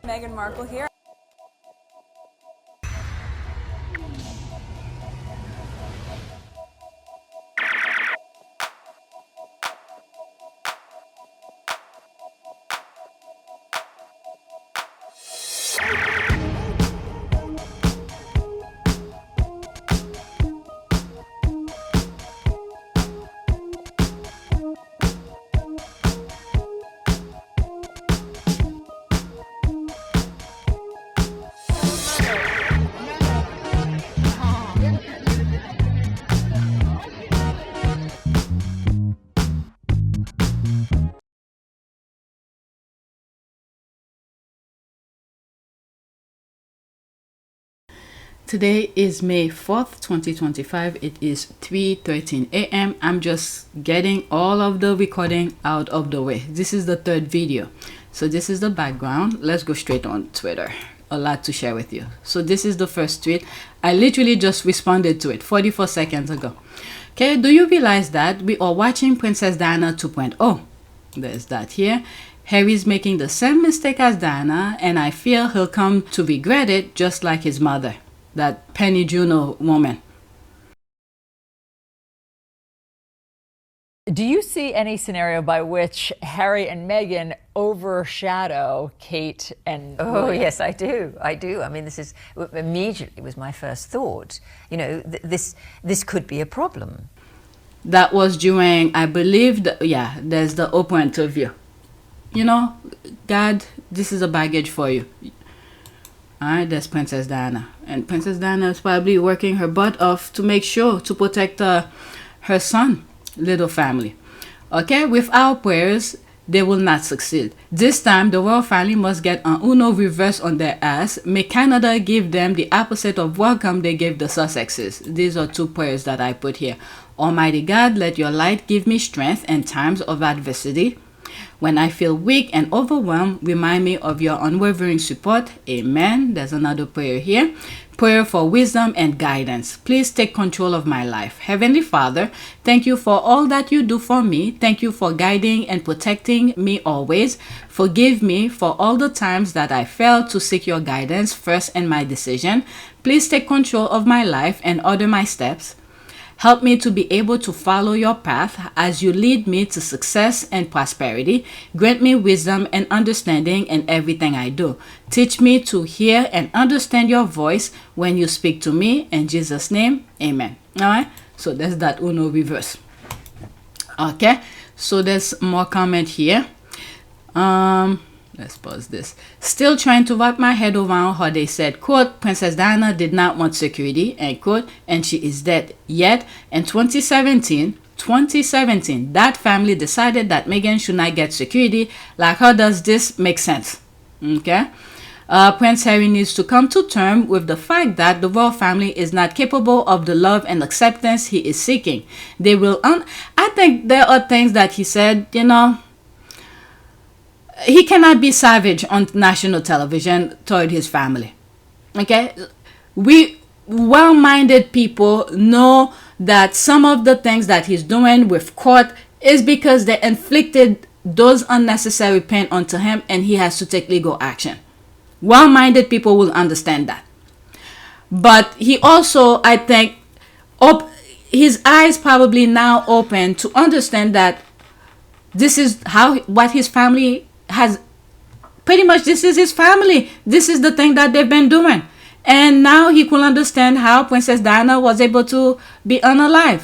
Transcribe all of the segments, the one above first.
Meghan Markle here. Today is May 4th, 2025. It is 3:13 a.m. I'm just getting all of the recording out of the way. This is the third video. So this is the background. Let's go straight on Twitter. A lot to share with you. So this is the first tweet. I literally just responded to it 44 seconds ago. Okay, do you realize that we are watching Princess Diana 2.0? There's that here. Harry's making the same mistake as Diana, and I fear he'll come to regret it just like his mother. That Penny Juno woman. Do you see any scenario by which Harry and Meghan overshadow Kate and William? Yes, I do. I mean, this is immediately was my first thought. You know, this could be a problem. That was during, I believe, there's the Oprah interview. You know, God, this is a baggage for you. Alright, there's Princess Diana. And Princess Diana is probably working her butt off to make sure to protect her son, little family. Okay, with our prayers, they will not succeed. This time, the royal family must get an Uno reverse on their ass. May Canada give them the opposite of welcome they gave the Sussexes. These are two prayers that I put here. Almighty God, let your light give me strength in times of adversity. When I feel weak and overwhelmed, remind me of your unwavering support. Amen. There's another prayer here. Prayer for wisdom and guidance. Please take control of my life. Heavenly Father, thank you for all that you do for me. Thank you for guiding and protecting me always. Forgive me for all the times that I failed to seek your guidance first in my decision. Please take control of my life and order my steps. Help me to be able to follow your path as you lead me to success and prosperity. Grant me wisdom and understanding in everything I do. Teach me to hear and understand your voice when you speak to me. In Jesus' name, amen. All right, so there's that Uno reverse. Okay, so there's more comment here. Let's pause this. Still trying to wrap my head around how they said, quote, Princess Diana did not want security, end quote, and she is dead. Yet, in 2017, that family decided that Meghan should not get security. Like, how does this make sense? Okay. Prince Harry needs to come to terms with the fact that the royal family is not capable of the love and acceptance he is seeking. They will, I think there are things that he said, you know, he cannot be savage on national television toward his family. Okay? We well-minded people know that some of the things that he's doing with court is because they inflicted those unnecessary pain onto him and he has to take legal action. Well-minded people will understand that. But he also, I think, his eyes probably now open to understand that this is what his family has, pretty much this is his family. This is the thing that they've been doing. And now he could understand how Princess Diana was able to be unalive.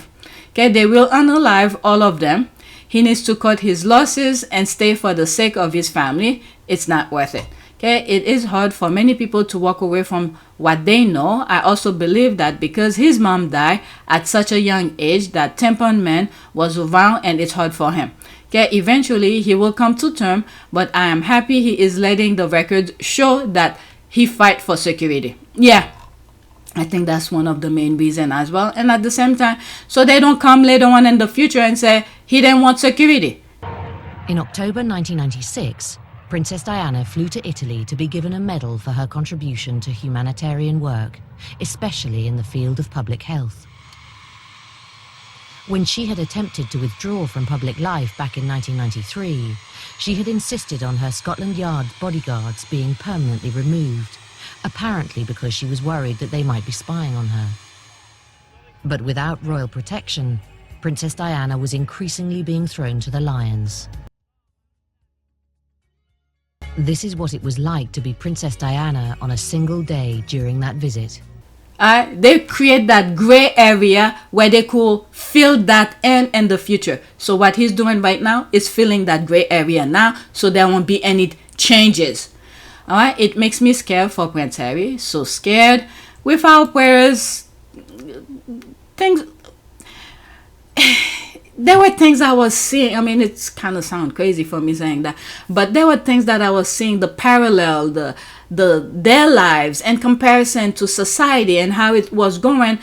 Okay, they will unalive all of them. He needs to cut his losses and stay for the sake of his family. It's not worth it. Okay, it is hard for many people to walk away from what they know. I also believe that because his mom died at such a young age, that temperament was around and it's hard for him. Okay, eventually he will come to term, but I am happy he is letting the record show that he fight for security. Yeah, I think that's one of the main reasons as well. And at the same time, so they don't come later on in the future and say he didn't want security. In October 1996, Princess Diana flew to Italy to be given a medal for her contribution to humanitarian work, especially in the field of public health. When she had attempted to withdraw from public life back in 1993, she had insisted on her Scotland Yard bodyguards being permanently removed, apparently because she was worried that they might be spying on her. But without royal protection, Princess Diana was increasingly being thrown to the lions. This is what it was like to be Princess Diana on a single day during that visit. They create that gray area where they could fill that in the future. So what he's doing right now is filling that gray area now, so there won't be any changes. All right, it makes me scared for Prince Harry. So scared. Without prayers, things. There were things I was seeing. I mean, it's kind of sound crazy for me saying that, but there were things that I was seeing, the parallel, their lives in comparison to society and how it was going.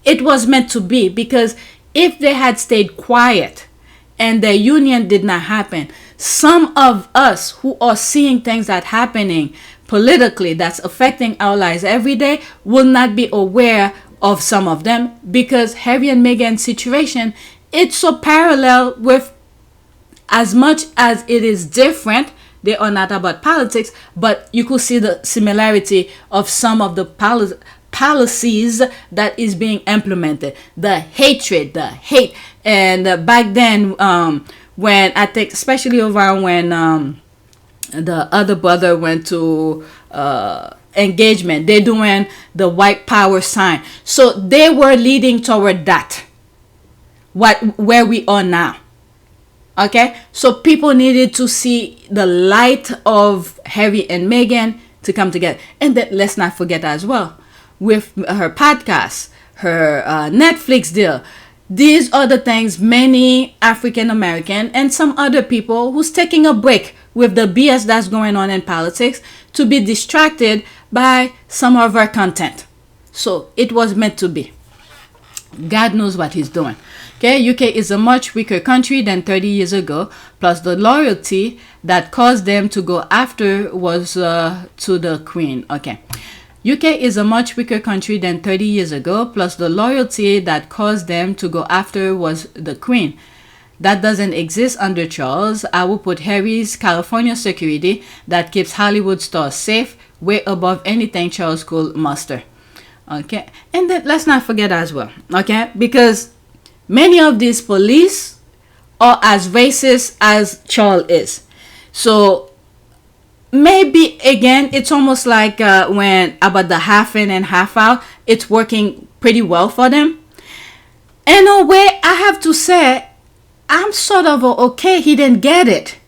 It was meant to be, because if they had stayed quiet and their union did not happen, some of us who are seeing things that happening politically that's affecting our lives every day will not be aware of some of them, because Harry and Meghan's situation, it's so parallel with, as much as it is different, they are not about politics, but you could see the similarity of some of the policies that is being implemented. The hatred, the hate. And back then, when I think, especially around when the other brother went to engagement, they're doing the white power sign. So they were leading toward that. Where we are now. Okay, so people needed to see the light of Harry and Meghan to come together. And then let's not forget as well, with her podcast, her Netflix deal, these are the things many African American and some other people who's taking a break with the BS that's going on in politics to be distracted by some of our content. So it was meant to be. God knows what he's doing. Okay, UK is a much weaker country than 30 years ago, plus the loyalty that caused them to go after was to the Queen. Okay, UK is a much weaker country than 30 years ago, plus the loyalty that caused them to go after was the Queen. That doesn't exist under Charles. I will put Harry's California security that keeps Hollywood stars safe way above anything Charles could muster. Okay, and then let's not forget as well, okay, because many of these police are as racist as Charles is. So maybe again, it's almost like when about the half in and half out, it's working pretty well for them. In a way, I have to say, I'm sort of okay he didn't get it.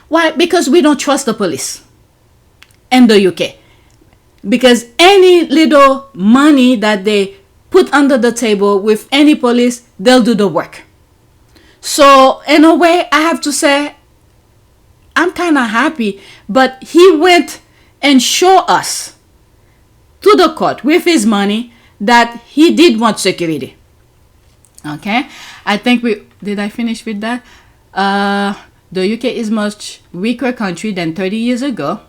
Why? Because we don't trust the police in the UK. Because any little money that they put under the table with any police, they'll do the work. So in a way, I have to say, I'm kind of happy. But he went and showed us to the court with his money that he did want security. Okay, I think did I finish with that? The UK is much weaker country than 30 years ago.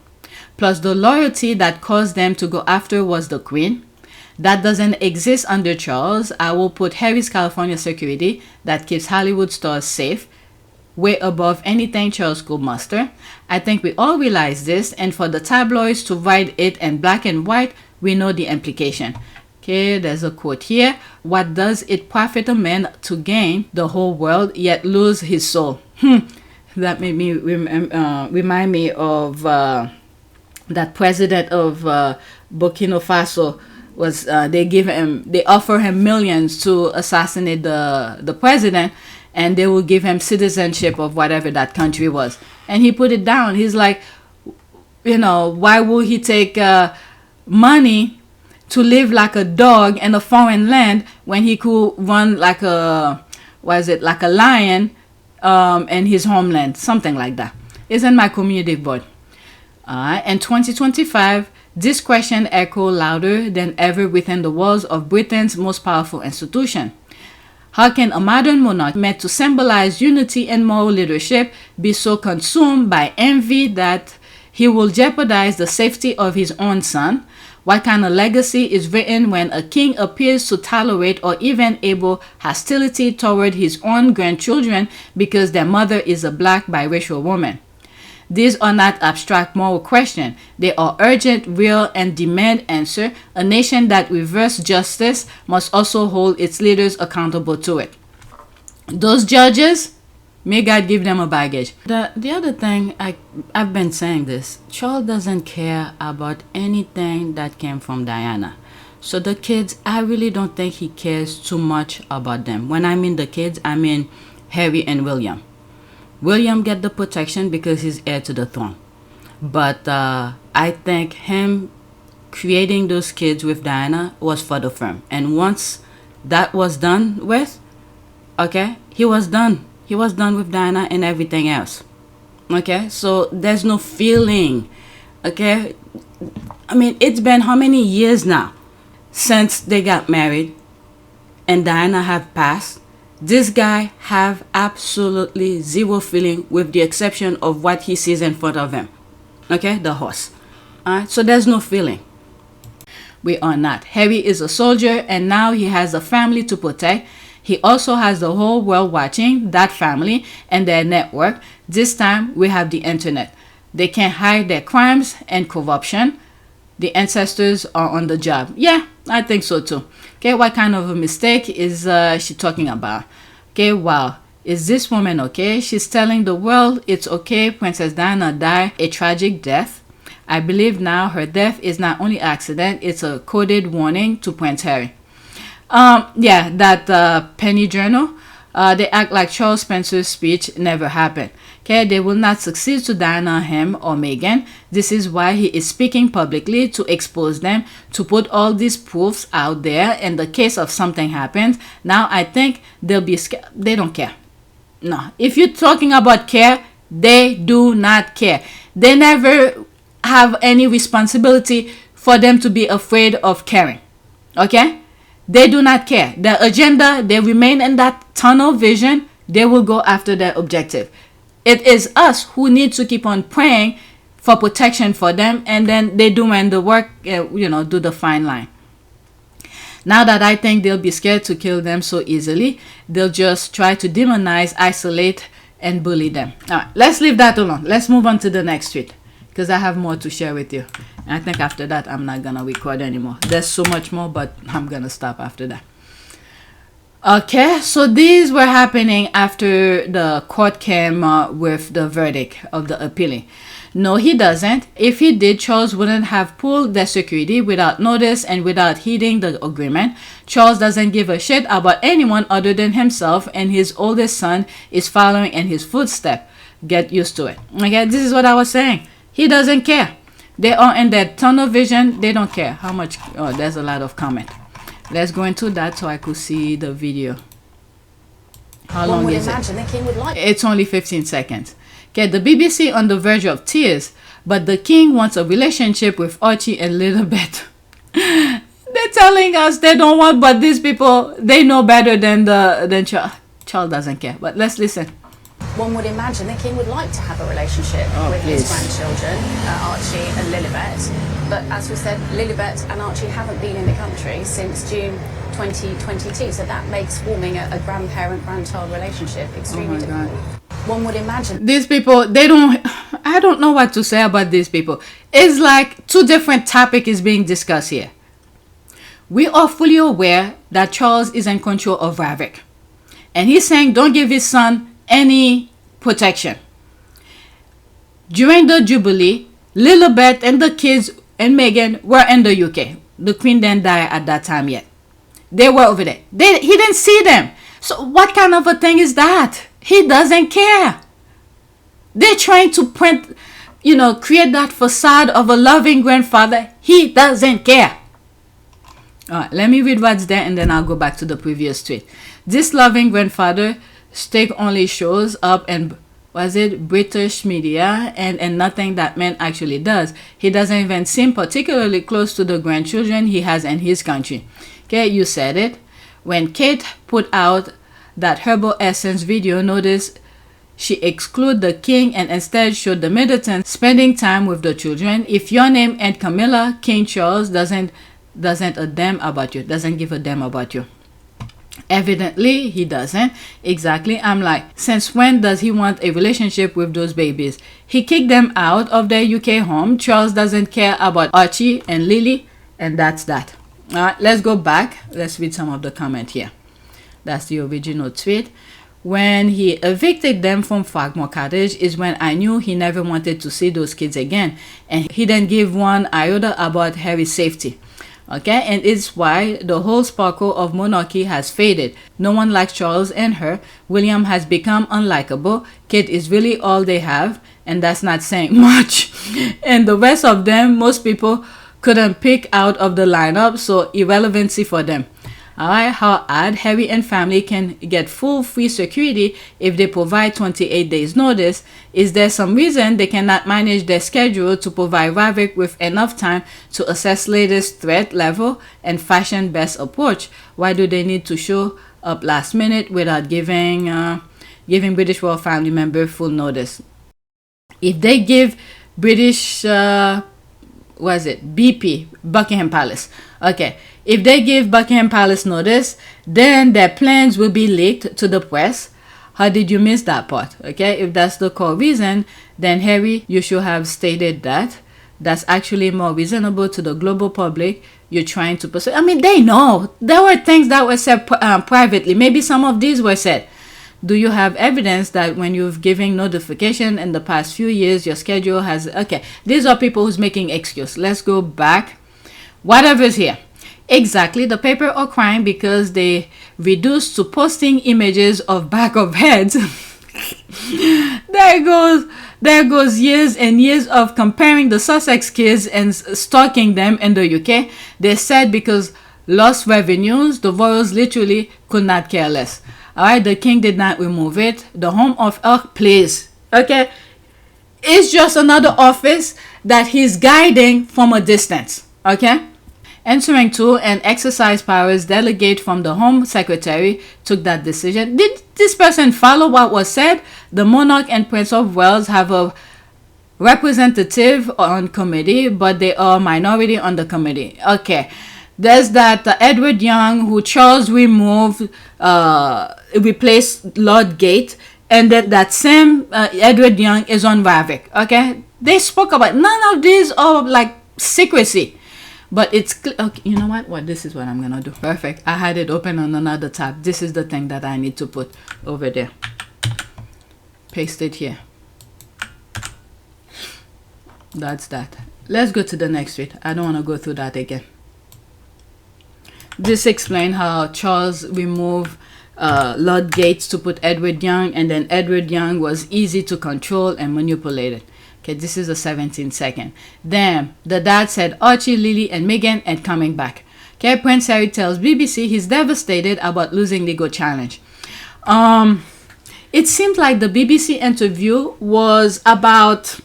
Plus the loyalty that caused them to go after was the Queen. That doesn't exist under Charles. I will put Harry's California security that keeps Hollywood stars safe way above anything Charles could muster. I think we all realize this, and for the tabloids to write it in black and white, we know the implication. Okay, there's a quote here. What does it profit a man to gain the whole world yet lose his soul? That made me remind me of that president of Burkina Faso. Was they offer him millions to assassinate the president, and they will give him citizenship of whatever that country was, and he put it down. He's like, why would he take money to live like a dog in a foreign land when he could run like a lion in his homeland, something like that. It's in my community board. In 2025, this question echoed louder than ever within the walls of Britain's most powerful institution. How can a modern monarch meant to symbolize unity and moral leadership be so consumed by envy that he will jeopardize the safety of his own son, What kind of legacy is written when a king appears to tolerate or even able hostility toward his own grandchildren because their mother is a black biracial woman? These are not abstract moral questions. They are urgent, real, and demand answer. A nation that reverses justice must also hold its leaders accountable to it. Those judges, may God give them a baggage. The other thing, I've been saying this, Charles doesn't care about anything that came from Diana. So the kids, I really don't think he cares too much about them. When I mean the kids, I mean Harry and William. William get the protection because he's heir to the throne. But I think him creating those kids with Diana was for the firm. And once that was done with, okay, he was done. He was done with Diana and everything else. Okay, so there's no feeling. Okay, I mean, it's been how many years now since they got married and Diana have passed? This guy have absolutely zero feeling with the exception of what he sees in front of him. Okay, the horse. Alright, so there's no feeling. We are not. Harry is a soldier and now he has a family to protect. He also has the whole world watching that family and their network. This time we have the internet. They can't hide their crimes and corruption. The ancestors are on the job. Yeah, I think so too. Okay, what kind of a mistake is she talking about? Okay, wow. Is this woman okay? She's telling the world it's okay. Princess Diana died a tragic death. I believe now her death is not only accident, it's a coded warning to Prince Harry. Yeah, that penny journal. They act like Charles Spencer's speech never happened. Okay, they will not succeed to Diana, him, or Meghan. This is why he is speaking publicly to expose them, to put all these proofs out there in the case of something happens. Now I think they'll be scared. They don't care. No, if you're talking about care, they do not care. They never have any responsibility for them to be afraid of caring. Okay? They do not care. Their agenda, they remain in that tunnel vision. They will go after their objective. It is us who need to keep on praying for protection for them, and then they doing the work, do the fine line. Now that I think they'll be scared to kill them so easily, they'll just try to demonize, isolate, and bully them. All right, let's leave that alone. Let's move on to the next tweet, because I have more to share with you. And I think after that, I'm not going to record anymore. There's so much more, but I'm going to stop after that. Okay, so these were happening after the court came with the verdict of the appealing. No, he doesn't. If he did, Charles wouldn't have pulled their security without notice and without heeding the agreement. Charles doesn't give a shit about anyone other than himself, and his oldest son is following in his footsteps. Get used to it. Okay, this is what I was saying. He doesn't care. They are in that tunnel vision. They don't care how much. Oh, there's a lot of comment. Let's go into that so I could see the video. How long is it? The king would like. It's only 15 seconds. Okay, the BBC on the verge of tears, but the king wants a relationship with Archie and Lili Meghan. They're telling us they don't want, but these people, they know better than Charles. Charles doesn't care. But let's listen. One would imagine the king would like to have a relationship with his grandchildren, Archie and Lili Meghan. But as we said, Lili Meghan and Archie haven't been in the country since June 2022. So that makes forming a grandparent-grandchild relationship extremely difficult. One would imagine. These people, I don't know what to say about these people. It's like two different topics is being discussed here. We are fully aware that Charles is in control of Ravik. And he's saying don't give his son any protection. During the Jubilee, Lili Meghan and the kids and Meghan were in the UK. The Queen didn't die at that time yet. They were over there. He didn't see them. So what kind of a thing is that? He doesn't care. They're trying to print, create that facade of a loving grandfather. He doesn't care. All right, let me read what's there and then I'll go back to the previous tweet. This loving grandfather stick only shows up in, British media and nothing that man actually does. He doesn't even seem particularly close to the grandchildren he has in his country. Okay, you said it. When Kate put out that herbal essence video, notice she excluded the king and instead showed the Middletons spending time with the children. If your name and Camilla, King Charles doesn't a damn about you, doesn't give a damn about you. Evidently, he doesn't. Exactly. I'm like, since when does he want a relationship with those babies? He kicked them out of their UK home. Charles doesn't care about Archie and Lili, and that's that. Alright, let's go back. Let's read some of the comment here. That's the original tweet. When he evicted them from Frogmore Cottage is when I knew he never wanted to see those kids again, and he didn't give one iota about Harry's safety. Okay, and it's why the whole sparkle of monarchy has faded. No one likes Charles and her. William has become unlikable. Kate is really all they have, and that's not saying much. And the rest of them, most people couldn't pick out of the lineup, so irrelevancy for them. Alright, how odd. Harry and family can get full free security if they provide 28 days notice. Is there some reason they cannot manage their schedule to provide Ravik with enough time to assess latest threat level and fashion best approach? Why do they need to show up last minute without giving British royal family member full notice? If they give British BP, Buckingham Palace. Okay, if they give Buckingham Palace notice, then their plans will be leaked to the press. How did you miss that part? Okay, if that's the core reason, then Harry, you should have stated that. That's actually more reasonable to the global public you're trying to pursue. I mean, they know. There were things that were said privately. Maybe some of these were said. Do you have evidence that when you've given notification in the past few years, your schedule has... Okay, these are people who's making excuse. Let's go back. Whatever's here. Exactly, the paper are crying because they reduced to posting images of back of heads. There goes years and years of comparing the Sussex kids and stalking them in the UK. They said because lost revenues, the royals literally could not care less. Alright, the king did not remove it. The Home of please. Okay, it's just another office that he's guiding from a distance. Okay. Answering to and exercise powers delegate from the Home Secretary took that decision. Did this person follow what was said? The monarch and Prince of Wales have a representative on committee, but they are minority on the committee. Okay, there's that Edward Young who Charles removed, replaced Lord Gate, and that same Edward Young is on Ravik. Okay, they spoke about none of these are like secrecy. But it's okay, you know what? This is what I'm gonna do. Perfect. I had it open on another tab. This is the thing that I need to put over there. Paste it here. That's that. Let's go to the next tweet. I don't want to go through that again. This explains how Charles removed Lord Gates to put Edward Young, and then Edward Young was easy to control and manipulated. Okay, this is a 17-second. Damn, the dad said Archie, Lili, and Meghan and coming back. Okay, Prince Harry tells BBC he's devastated about losing legal challenge. It seemed like the BBC interview was about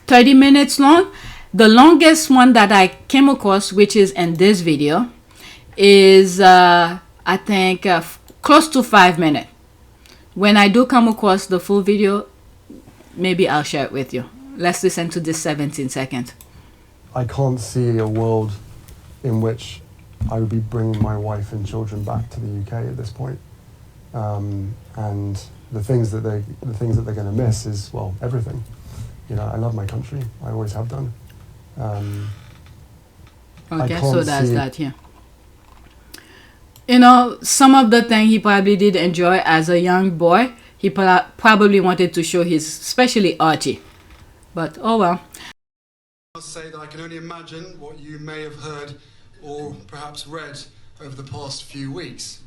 30 minutes long. The longest one that I came across, which is in this video, is I think close to 5 minutes. When I do come across the full video, maybe I'll share it with you. Let's listen to this 17 seconds. I can't see a world in which I would be bringing my wife and children back to the UK at this point. And the things that they're going to miss is, well, everything. You know, I love my country. I always have done. Okay, so that's that here. You know, some of the things he probably did enjoy as a young boy, he probably wanted to show his, especially Archie. But, oh well. I'll say that I can only imagine what you may have heard or perhaps read over the past few weeks.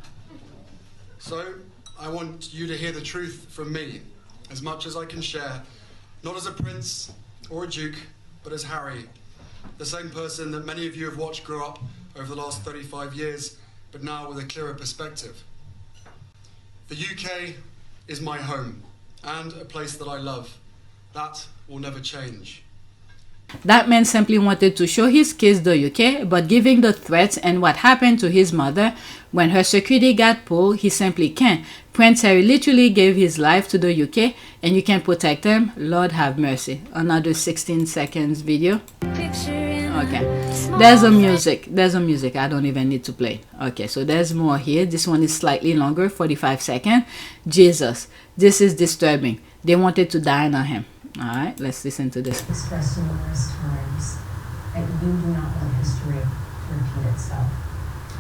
So, I want you to hear the truth from me, as much as I can share, not as a prince or a duke, but as Harry, the same person that many of you have watched grow up over the last 35 years, but now with a clearer perspective. The UK is my home, and a place that I love. That will never change. That man simply wanted to show his kids the UK, but given the threats and what happened to his mother when her security got pulled, he simply can't. Prince Harry literally gave his life to the UK, and you can't protect him? Lord have mercy. Another 16 seconds video. Okay. There's a music. I don't even need to play. Okay, so there's more here. This one is slightly longer, 45 seconds. Jesus, this is disturbing. They wanted to dine on him. All right, let's listen to this. Expressed numerous times that you do not want history to repeat itself.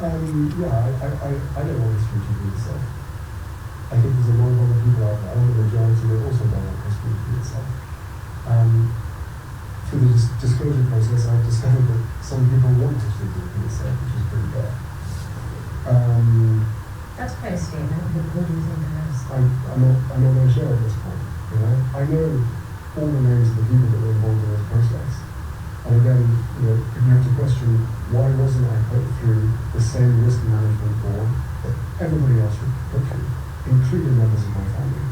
Yeah, I don't want history to repeat itself. I think there's a lot of other people out there, the majority that also don't want history to repeat itself. Through the disclosure process, I've discovered that some people want history to repeat itself, which is pretty bad. That's quite a statement. What do you think it is? I'm not going to share at this point. You know, I know all the names of the people that were involved in this process. And again, you know, if you have to question why wasn't I put through the same risk management board that everybody else would put through, including members of my family.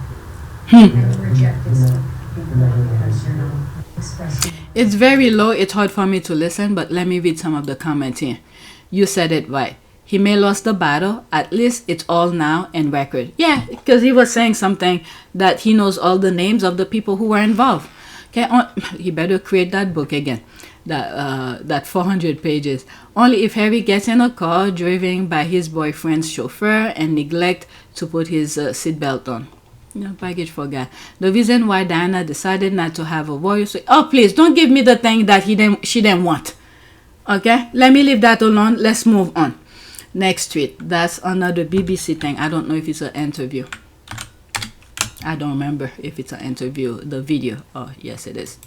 It's very low, it's hard for me to listen, but let me read some of the comments here. You said it right. He may lost the battle, at least it's all now in record. Yeah, because he was saying something that he knows all the names of the people who were involved. Okay, he better create that book again, that 400 pages. Only if Harry gets in a car driven by his boyfriend's chauffeur and neglect to put his seatbelt on. No baggage for guy. The reason why Diana decided not to have a royal suite. Oh, please don't give me the thing that she didn't want. Okay, let me leave that alone. Let's move on. Next tweet. That's another BBC thing. I don't know if it's an interview. I don't remember if it's an interview. The video. Oh, yes, it is.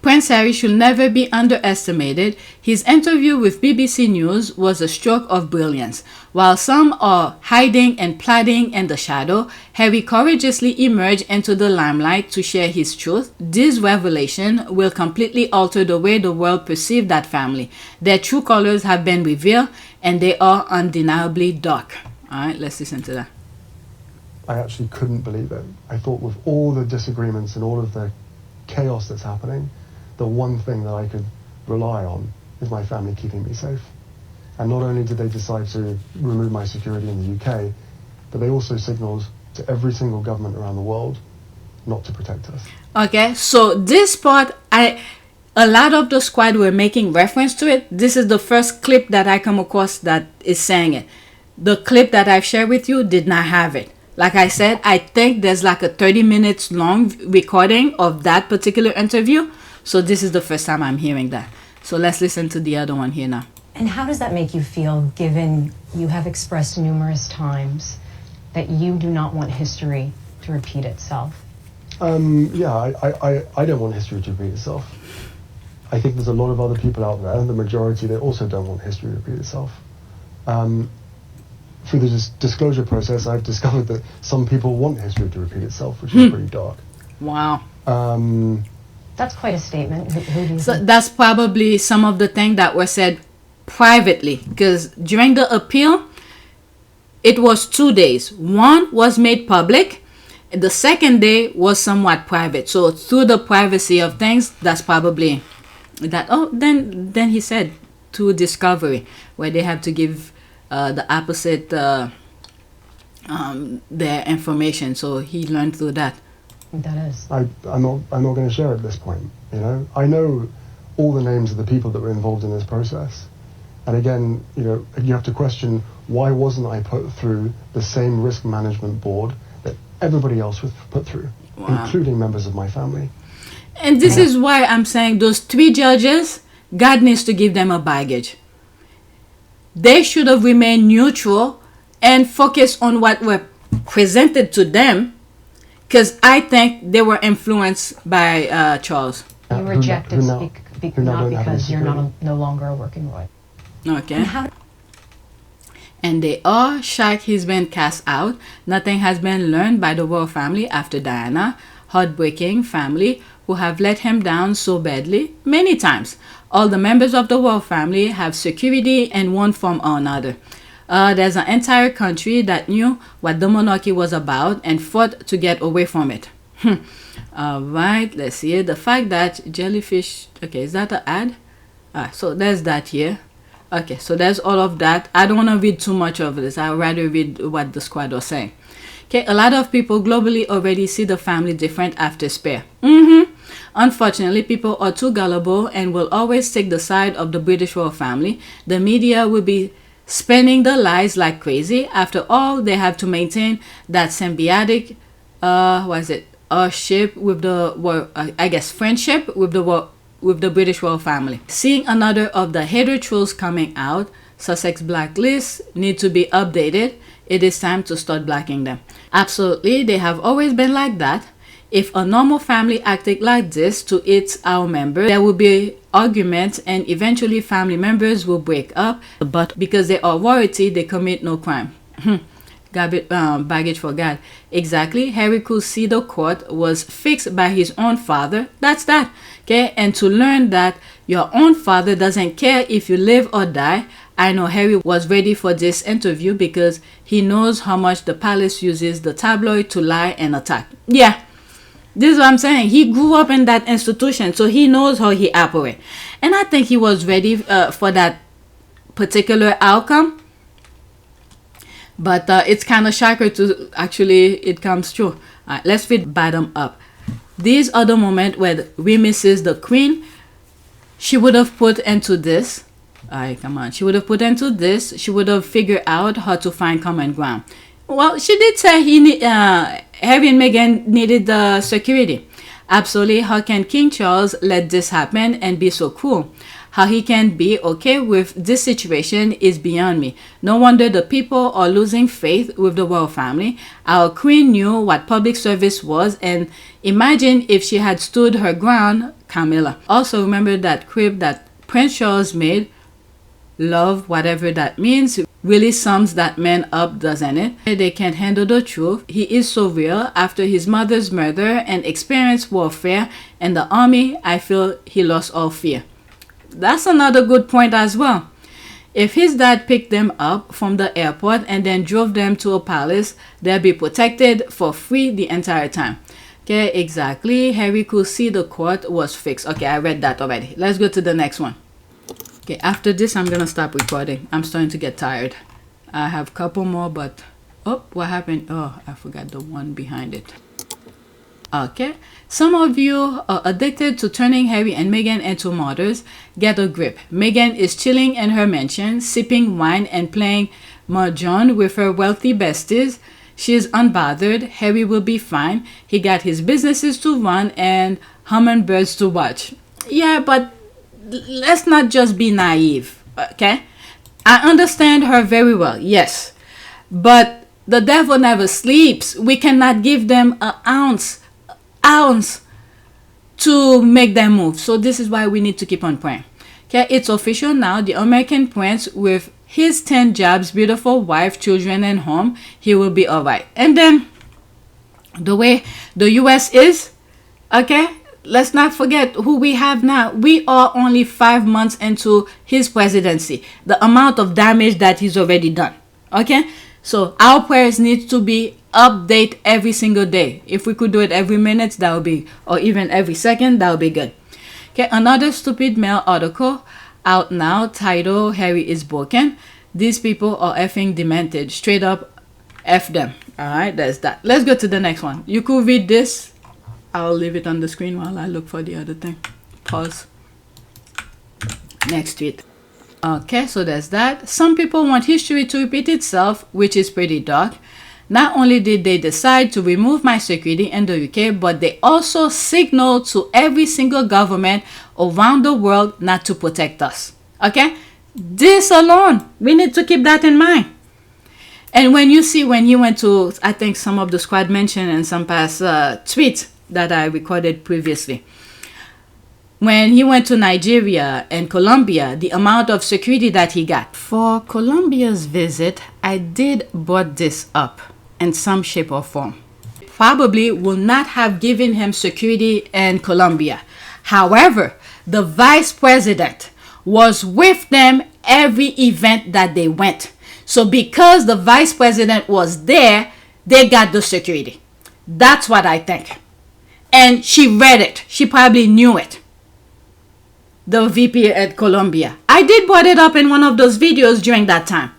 Prince Harry should never be underestimated. His interview with BBC News was a stroke of brilliance. While some are hiding and plotting in the shadow, Harry courageously emerged into the limelight to share his truth. This revelation will completely alter the way the world perceives that family. Their true colors have been revealed, and they are undeniably dark. All right, let's listen to that. I actually couldn't believe it. I thought with all the disagreements and all of the chaos that's happening, the one thing that I could rely on is my family keeping me safe. And not only did they decide to remove my security in the UK, but they also signaled to every single government around the world not to protect us. Okay, so this part, a lot of the squad were making reference to it. This is the first clip that I come across that is saying it. The clip that I've shared with you did not have it. Like I said, I think there's like a 30 minutes long recording of that particular interview. So this is the first time I'm hearing that. So let's listen to the other one here now. And how does that make you feel, given you have expressed numerous times that you do not want history to repeat itself? Yeah, I don't want history to repeat itself. I think there's a lot of other people out there, the majority, that also don't want history to repeat itself. Through the disclosure process, I've discovered that some people want history to repeat itself, which is pretty dark. Wow. That's quite a statement. Who do you So think? that's probably some of the things that were said privately, because during the appeal, it was 2 days. One was made public, and the second day was somewhat private. So through the privacy of things, that's probably that. Oh, then he said to discovery, where they have to give the opposite their information. So he learned through that. That is. I'm not going to share at this point. You know, I know all the names of the people that were involved in this process, and again, you know, you have to question, why wasn't I put through the same risk management board that everybody else was put through, including members of my family? And this is why I'm saying those 3 judges, God needs to give them a baggage. They should have remained neutral and focused on what were presented to them, because I think they were influenced by Charles. You reject it not because you're no longer a working royal. Okay. And they are shocked he's been cast out. Nothing has been learned by the royal family after Diana. Heartbreaking family who have let him down so badly many times. All the members of the royal family have security in one form or another. There's an entire country that knew what the monarchy was about and fought to get away from it. All right, let's see it. The fact that jellyfish, okay, is that an ad? So there's that here. Okay, so there's all of that. I don't want to read too much of this. I'd rather read what the squad was saying. Okay, a lot of people globally already see the family different after Spare. Unfortunately, people are too gullible and will always take the side of the British royal family. The media will be spinning the lies like crazy. After all, they have to maintain that symbiotic, ship with the, friendship with the British royal family. Seeing another of the hater trolls coming out, Sussex blacklist need to be updated. It is time to start blacking them. Absolutely, they have always been like that. If a normal family acted like this to its our members, there will be arguments and eventually family members will break up. But because they are royalty, they commit no crime. Baggage for God. Exactly. Harry could see the court was fixed by his own father. That's that. Okay. And to learn that your own father doesn't care if you live or die. I know Harry was ready for this interview because he knows how much the palace uses the tabloid to lie and attack. Yeah. This is what I'm saying. He grew up in that institution, so he knows how he operates. And I think he was ready for that particular outcome. But it's kind of shocker to actually it comes true. All right, let's read bottom up. These are the moments where we misses the queen. She would have put into this. All right, come on. She would have put into this. She would have figured out how to find common ground. Well, she did say Harry and Meghan needed the security. Absolutely. How can King Charles let this happen and be so cool? How he can be okay with this situation is beyond me. No wonder the people are losing faith with the royal family. Our queen knew what public service was, and imagine if she had stood her ground, Camilla. Also remember that crib that Prince Charles made. Love, whatever that means, really sums that man up, doesn't it? They can't handle the truth. He is so real. After his mother's murder and experienced warfare and the army, I feel he lost all fear. That's another good point as well. If his dad picked them up from the airport and then drove them to a palace, they'll be protected for free the entire time. Okay, exactly. Harry could see the court was fixed. Okay, I read that already. Let's go to the next one. Okay, after this, I'm gonna stop recording. I'm starting to get tired. I have a couple more, but oh, what happened? Oh, I forgot the one behind it. Okay, some of you are addicted to turning Harry and Meghan into martyrs. Get a grip. Meghan is chilling in her mansion, sipping wine and playing mahjong with her wealthy besties. She is unbothered. Harry will be fine. He got his businesses to run and hummingbirds to watch. Yeah, but let's not just be naive, okay? I understand her very well, yes. But the devil never sleeps. We cannot give them an ounce to make them move. So this is why we need to keep on praying. Okay, it's official now. The American prince with his 10 jobs, beautiful wife, children, and home, he will be all right. And then the way the US is, okay? Let's not forget who we have now. We are only 5 months into his presidency. The amount of damage that he's already done. Okay? So our prayers need to be update every single day. If we could do it every minute, that would be, or even every second, that would be good. Okay, another stupid mail article out now, title Harry is broken. These people are effing demented. Straight up F them. Alright, there's that. Let's go to the next one. You could read this. I'll leave it on the screen while I look for the other thing. Pause. Next tweet. Okay, so there's that. Some people want history to repeat itself, which is pretty dark. Not only did they decide to remove my security in the UK, but they also signaled to every single government around the world not to protect us. Okay? This alone, we need to keep that in mind. And when you see when he went to, I think some of the squad mentioned in some past tweets that I recorded previously. When he went to Nigeria and Colombia, the amount of security that he got. For Colombia's visit, I did brought this up in some shape or form. Probably will not have given him security in Colombia. However, the vice president was with them every event that they went. So because the vice president was there, they got the security. That's what I think. and she read it. She probably knew it. The VP at Columbia. I did brought it up in one of those videos during that time.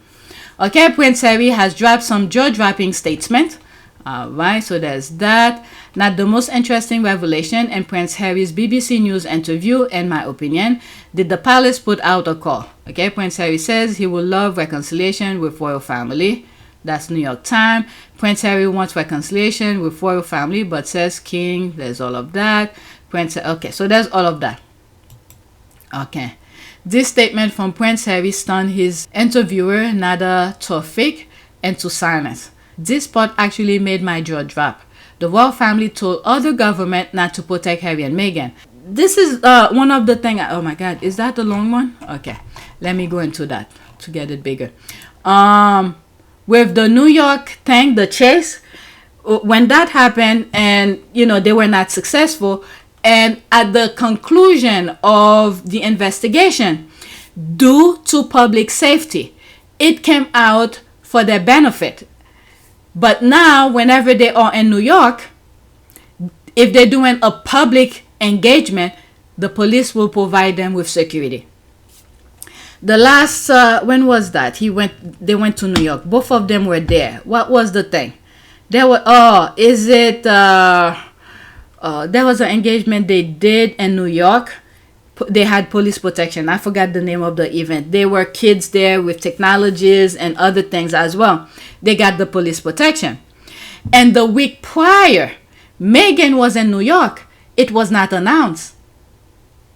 Okay, Prince Harry has dropped some jaw-dropping statement. Alright, so there's that. Not the most interesting revelation in Prince Harry's BBC News interview, in my opinion, did the palace put out a call. Okay, Prince Harry says he would love reconciliation with royal family. That's New York Times. Prince Harry wants reconciliation with royal family, but says king. There's all of that. Okay, so there's all of that. Okay. This statement from Prince Harry stunned his interviewer, Nada Tawfiq, into silence. This part actually made my jaw drop. The royal family told other government not to protect Harry and Meghan. This is one of the things. Oh my God, is that the long one? Okay, let me go into that to get it bigger. With the New York thing, the chase, when that happened, and they were not successful, and at the conclusion of the investigation, due to public safety, it came out for their benefit. But now, whenever they are in New York, if they're doing a public engagement, the police will provide them with security. The last, when was that? They went to New York. Both of them were there. What was the thing? There was, there was an engagement they did in New York. They had police protection. I forgot the name of the event. There were kids there with technologies and other things as well. They got the police protection. And the week prior, Meghan was in New York. It was not announced.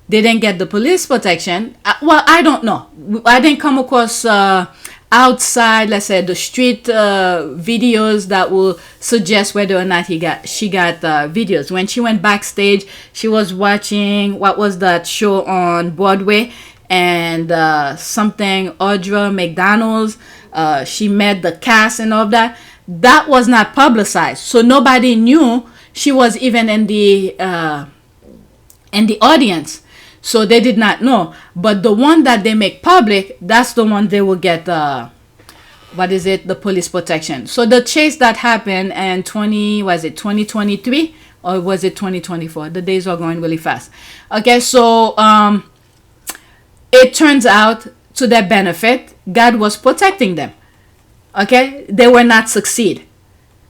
They didn't get the police protection. Well, I don't know. I didn't come across outside, let's say, the street videos that will suggest whether or not she got videos. When she went backstage, she was watching, what was that show on Broadway, and something, Audra McDonald's. She met the cast and all that. That was not publicized, so nobody knew she was even in the audience. So they did not know. But the one that they make public, that's the one they will get, the police protection. So the chase that happened in 2023 or was it 2024? The days are going really fast. Okay, so it turns out to their benefit, God was protecting them. Okay, they were not succeed.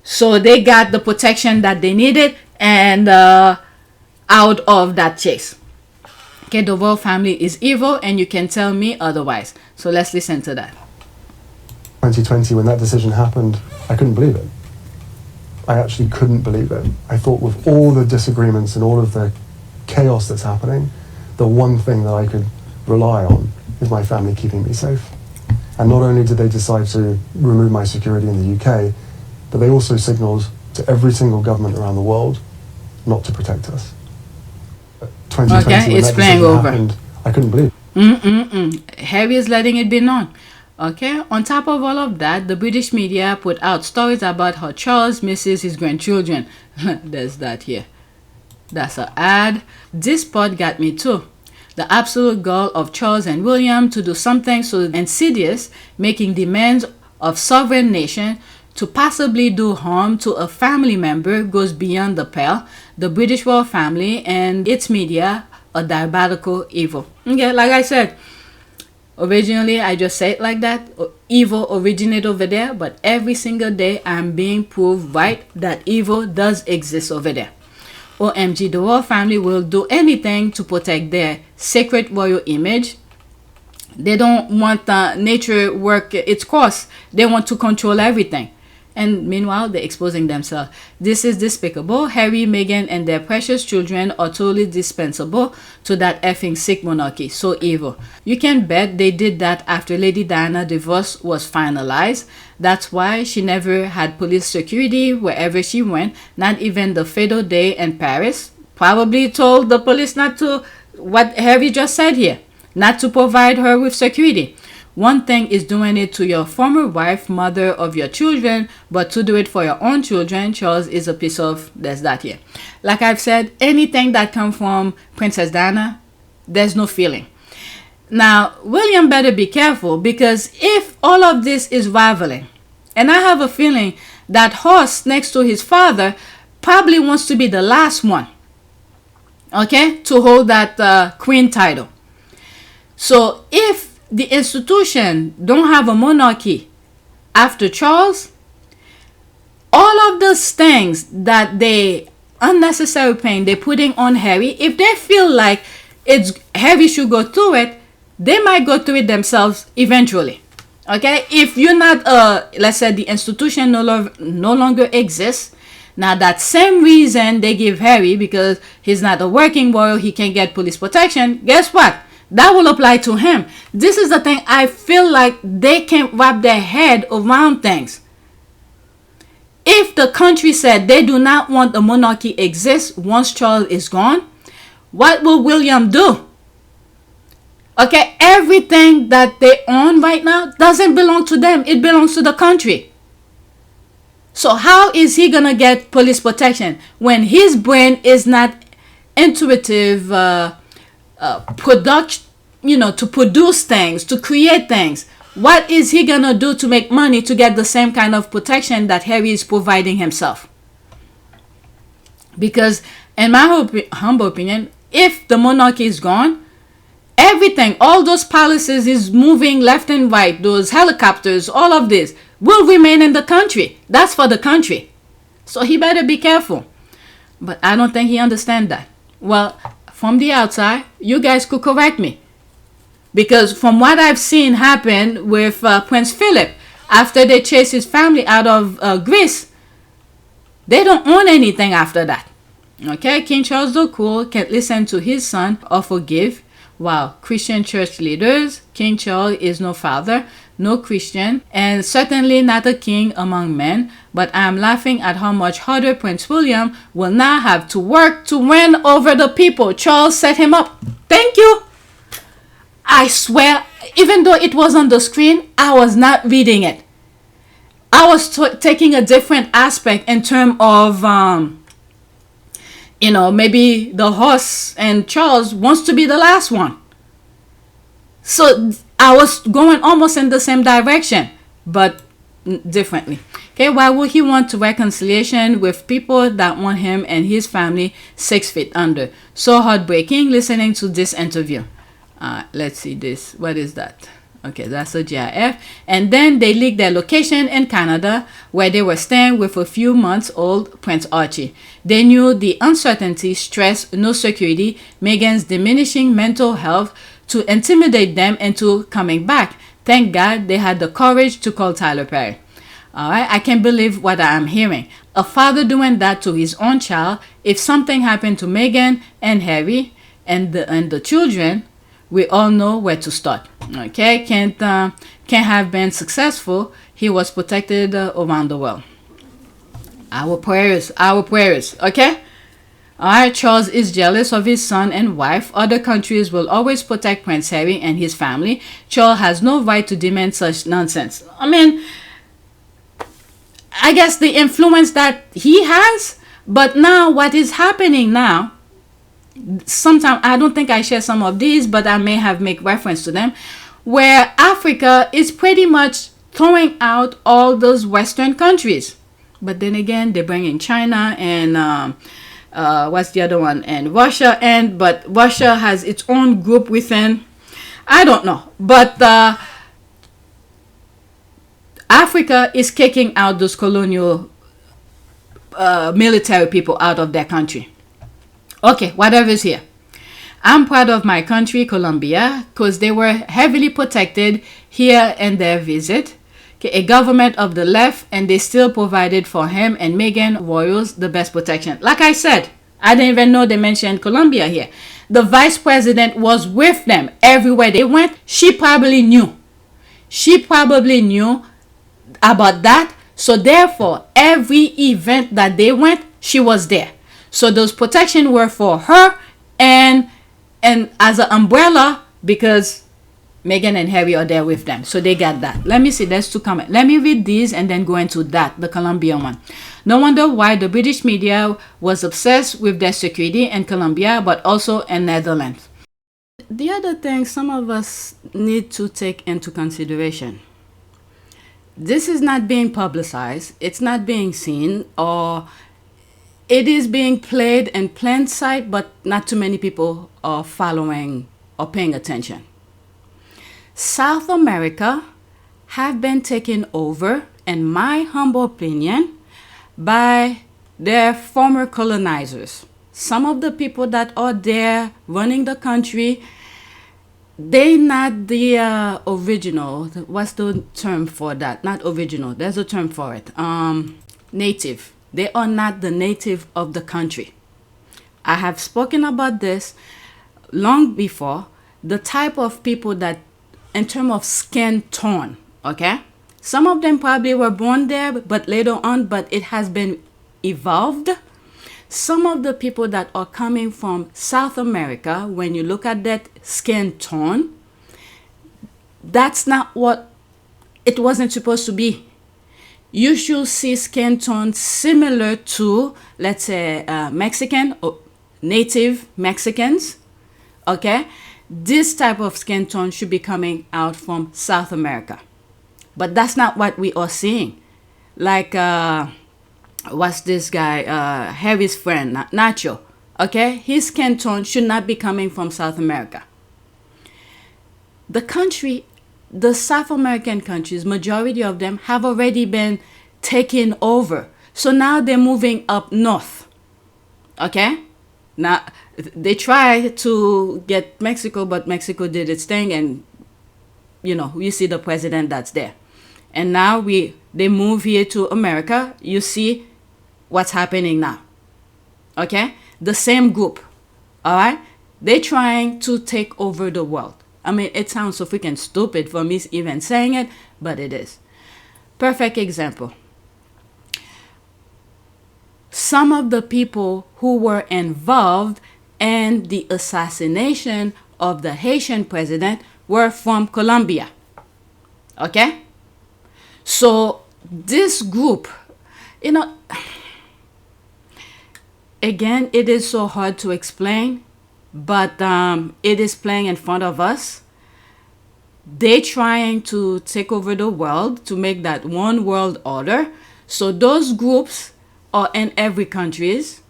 So they got the protection that they needed and out of that chase. Okay, the royal family is evil, and you can tell me otherwise. So let's listen to that. 2020, when that decision happened, I couldn't believe it. I actually couldn't believe it. I thought with all the disagreements and all of the chaos that's happening, the one thing that I could rely on is my family keeping me safe. And not only did they decide to remove my security in the UK, but they also signaled to every single government around the world not to protect us. 2020, okay, it's playing over. Happened, I couldn't believe it. Harry is letting it be known. Okay, on top of all of that, the British media put out stories about how Charles misses his grandchildren. There's that here. That's an ad. This part got me too. The absolute gall of Charles and William to do something so insidious, making demands of sovereign nation to possibly do harm to a family member goes beyond the pale. The British royal family and its media are diabolical evil. Okay, like I said, originally I just say it like that. Evil originated over there, but every single day I'm being proved right that evil does exist over there. OMG, the royal family will do anything to protect their sacred royal image. They don't want nature work its course. They want to control everything. And meanwhile, they're exposing themselves. This is despicable. Harry, Meghan, and their precious children are totally dispensable to that effing sick monarchy. So evil. You can bet they did that after Lady Diana's divorce was finalized. That's why she never had police security wherever she went. Not even the fatal day in Paris. Probably told the police not to, what Harry just said here, not to provide her with security. One thing is doing it to your former wife, mother of your children, but to do it for your own children, Charles is a piece of, there's that here. Like I've said, anything that comes from Princess Diana, there's no feeling. Now, William better be careful, because if all of this is rivaling, and I have a feeling that horse next to his father probably wants to be the last one. okay, to hold that queen title. So if the institution don't have a monarchy after Charles, all of those things that they unnecessary pain they're putting on Harry, if they feel like it's Harry should go through it, they might go through it themselves eventually. Okay, if you're not let's say the institution no longer exists, now that same reason they give Harry, because he's not a working royal, he can get police protection, guess what, that will apply to him. This is the thing, I feel like they can't wrap their head around things. If the country said they do not want the monarchy exist once Charles is gone, what will William do? Okay, everything that they own right now doesn't belong to them. It belongs to the country. So how is he going to get police protection when his brain is not intuitive production, to produce things, to create things? What is he going to do to make money to get the same kind of protection that Harry is providing himself? Because in my humble opinion, if the monarchy is gone, everything, all those palaces is moving left and right, those helicopters, all of this will remain in the country. That's for the country. So he better be careful. But I don't think he understands that. Well, from the outside, you guys could correct me. Because from what I've seen happen with Prince Philip, after they chased his family out of Greece, they don't own anything after that. Okay, King Charles the Cruel can't listen to his son or forgive. Wow, Christian church leaders, King Charles is no father, no Christian, and certainly not a king among men. But I'm laughing at how much harder Prince William will now have to work to win over the people. Charles set him up. Thank you. I swear, even though it was on the screen, I was not reading it. I was taking a different aspect in terms of, maybe the horse and Charles wants to be the last one. So I was going almost in the same direction, but differently. Okay, why would he want reconciliation with people that want him and his family 6 feet under? So heartbreaking listening to this interview. Let's see this. What is that? Okay, that's a GIF. And then they leaked their location in Canada, where they were staying with a few months old Prince Archie. They knew the uncertainty, stress, no security, Meghan's diminishing mental health to intimidate them into coming back. Thank God they had the courage to call Tyler Perry. Alright, I can't believe what I'm hearing. A father doing that to his own child. If something happened to Meghan and Harry and the children, we all know where to start. Okay, can't have been successful. He was protected around the world. Our prayers. Okay. All right. Charles is jealous of his son and wife. Other countries will always protect Prince Harry and his family. Charles has no right to demand such nonsense. I mean, I guess the influence that he has. But now, what is happening now? Sometimes I don't think I share some of these, but I may have make reference to them, where Africa is pretty much throwing out all those Western countries. But then again, they bring in China and what's the other one? And Russia. But Russia has its own group within. I don't know. But Africa is kicking out those colonial military people out of their country. Okay, whatever is here. I'm proud of my country, Colombia, because they were heavily protected here in their visit. Okay, a government of the left, and they still provided for him and Meghan royals the best protection. Like I said, I didn't even know they mentioned Colombia here. The vice president was with them everywhere they went. She probably knew. She probably knew about that. So therefore, every event that they went, she was there. So those protection were for her and as an umbrella, because Meghan and Harry are there with them. So they got that. Let me see. There's 2 comments. Let me read these and then go into that, the Colombian one. No wonder why the British media was obsessed with their security in Colombia, but also in Netherlands. The other thing some of us need to take into consideration. This is not being publicized. It's not being seen, or it is being played in plain sight, but not too many people are following or paying attention. South America have been taken over, in my humble opinion, by their former colonizers. Some of the people that are there running the country, they not the original. What's the term for that? Not original. There's a term for it. Native. They are not the native of the country. I have spoken about this long before. The type of people that, in terms of skin tone, okay? Some of them probably were born there, but later on, but it has been evolved. Some of the people that are coming from South America, when you look at that skin tone, that's not what it wasn't supposed to be. You should see skin tone similar to, let's say, Mexican or native Mexicans, okay? This type of skin tone should be coming out from South America. But that's not what we are seeing. Like, what's this guy, Harry's friend, Nacho, okay? His skin tone should not be coming from South America. The country, the South American countries, majority of them have already been taken over. So now they're moving up north, okay? Now, they try to get Mexico, but Mexico did its thing, and, you know, you see the president that's there. And now they move here to America. You see what's happening now, okay? The same group, all right? They're trying to take over the world. I mean, it sounds so freaking stupid for me even saying it, but it is. Perfect example. Some of the people who were involved in the assassination of the Haitian president were from Colombia. Okay? So this group, you know, again, it is so hard to explain, but it is playing in front of us. They're trying to take over the world to make that one world order. So those groups are in every countries.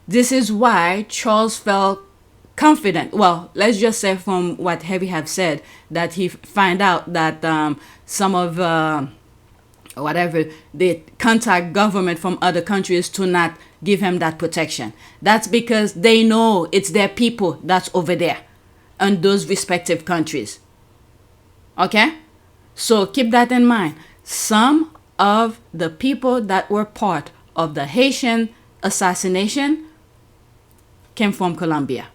This is why Charles felt confident. Well, let's just say from what Harry have said, that he find out that some of whatever, they contact government from other countries to not give him that protection. That's because they know it's their people that's over there in those respective countries. Okay? So keep that in mind. Some of the people that were part of the Haitian assassination came from Colombia.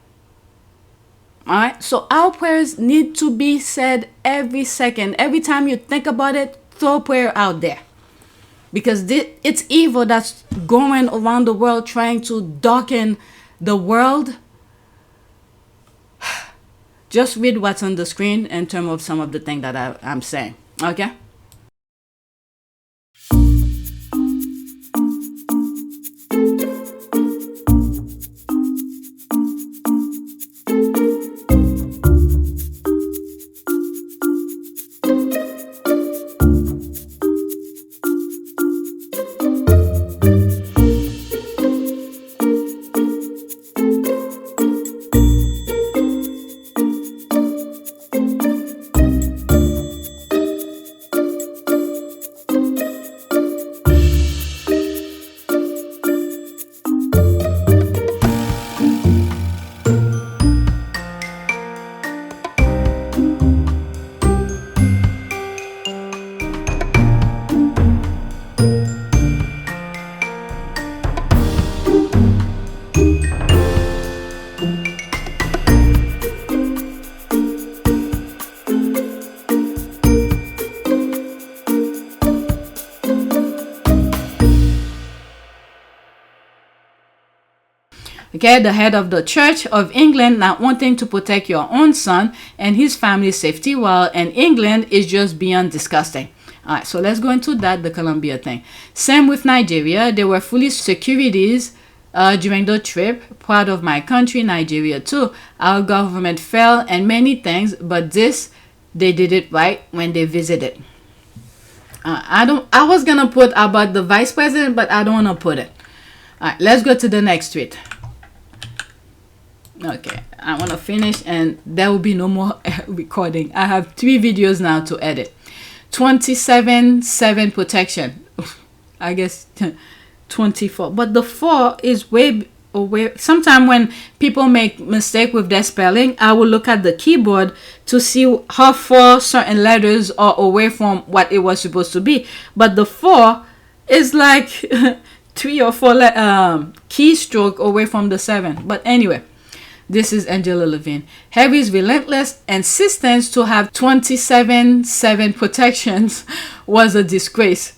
All right? So our prayers need to be said every second. Every time you think about it, throw a prayer out there. Because it's evil that's going around the world trying to darken the world. Just read what's on the screen in terms of some of the things that I'm saying. Okay? Okay, the head of the Church of England not wanting to protect your own son and his family's safety, while in England is just beyond disgusting. All right, so let's go into that, the Colombia thing. Same with Nigeria. There were fully securities during the trip. Proud of my country, Nigeria too. Our government fell and many things, but this, they did it right when they visited. I was gonna put about the vice president, but I don't want to put it. Alright, let's go to the next tweet. Okay, I want to finish and there will be no more recording. I have 3 videos now to edit. 27/7 protection. I guess 24. But the 4 is way away. Sometimes when people make mistake with their spelling, I will look at the keyboard to see how far certain letters are away from what it was supposed to be. But the 4 is like 3 or 4 keystroke away from the 7. But anyway, this is Angela Levine. Harry's relentless insistence to have 27/7 protections was a disgrace.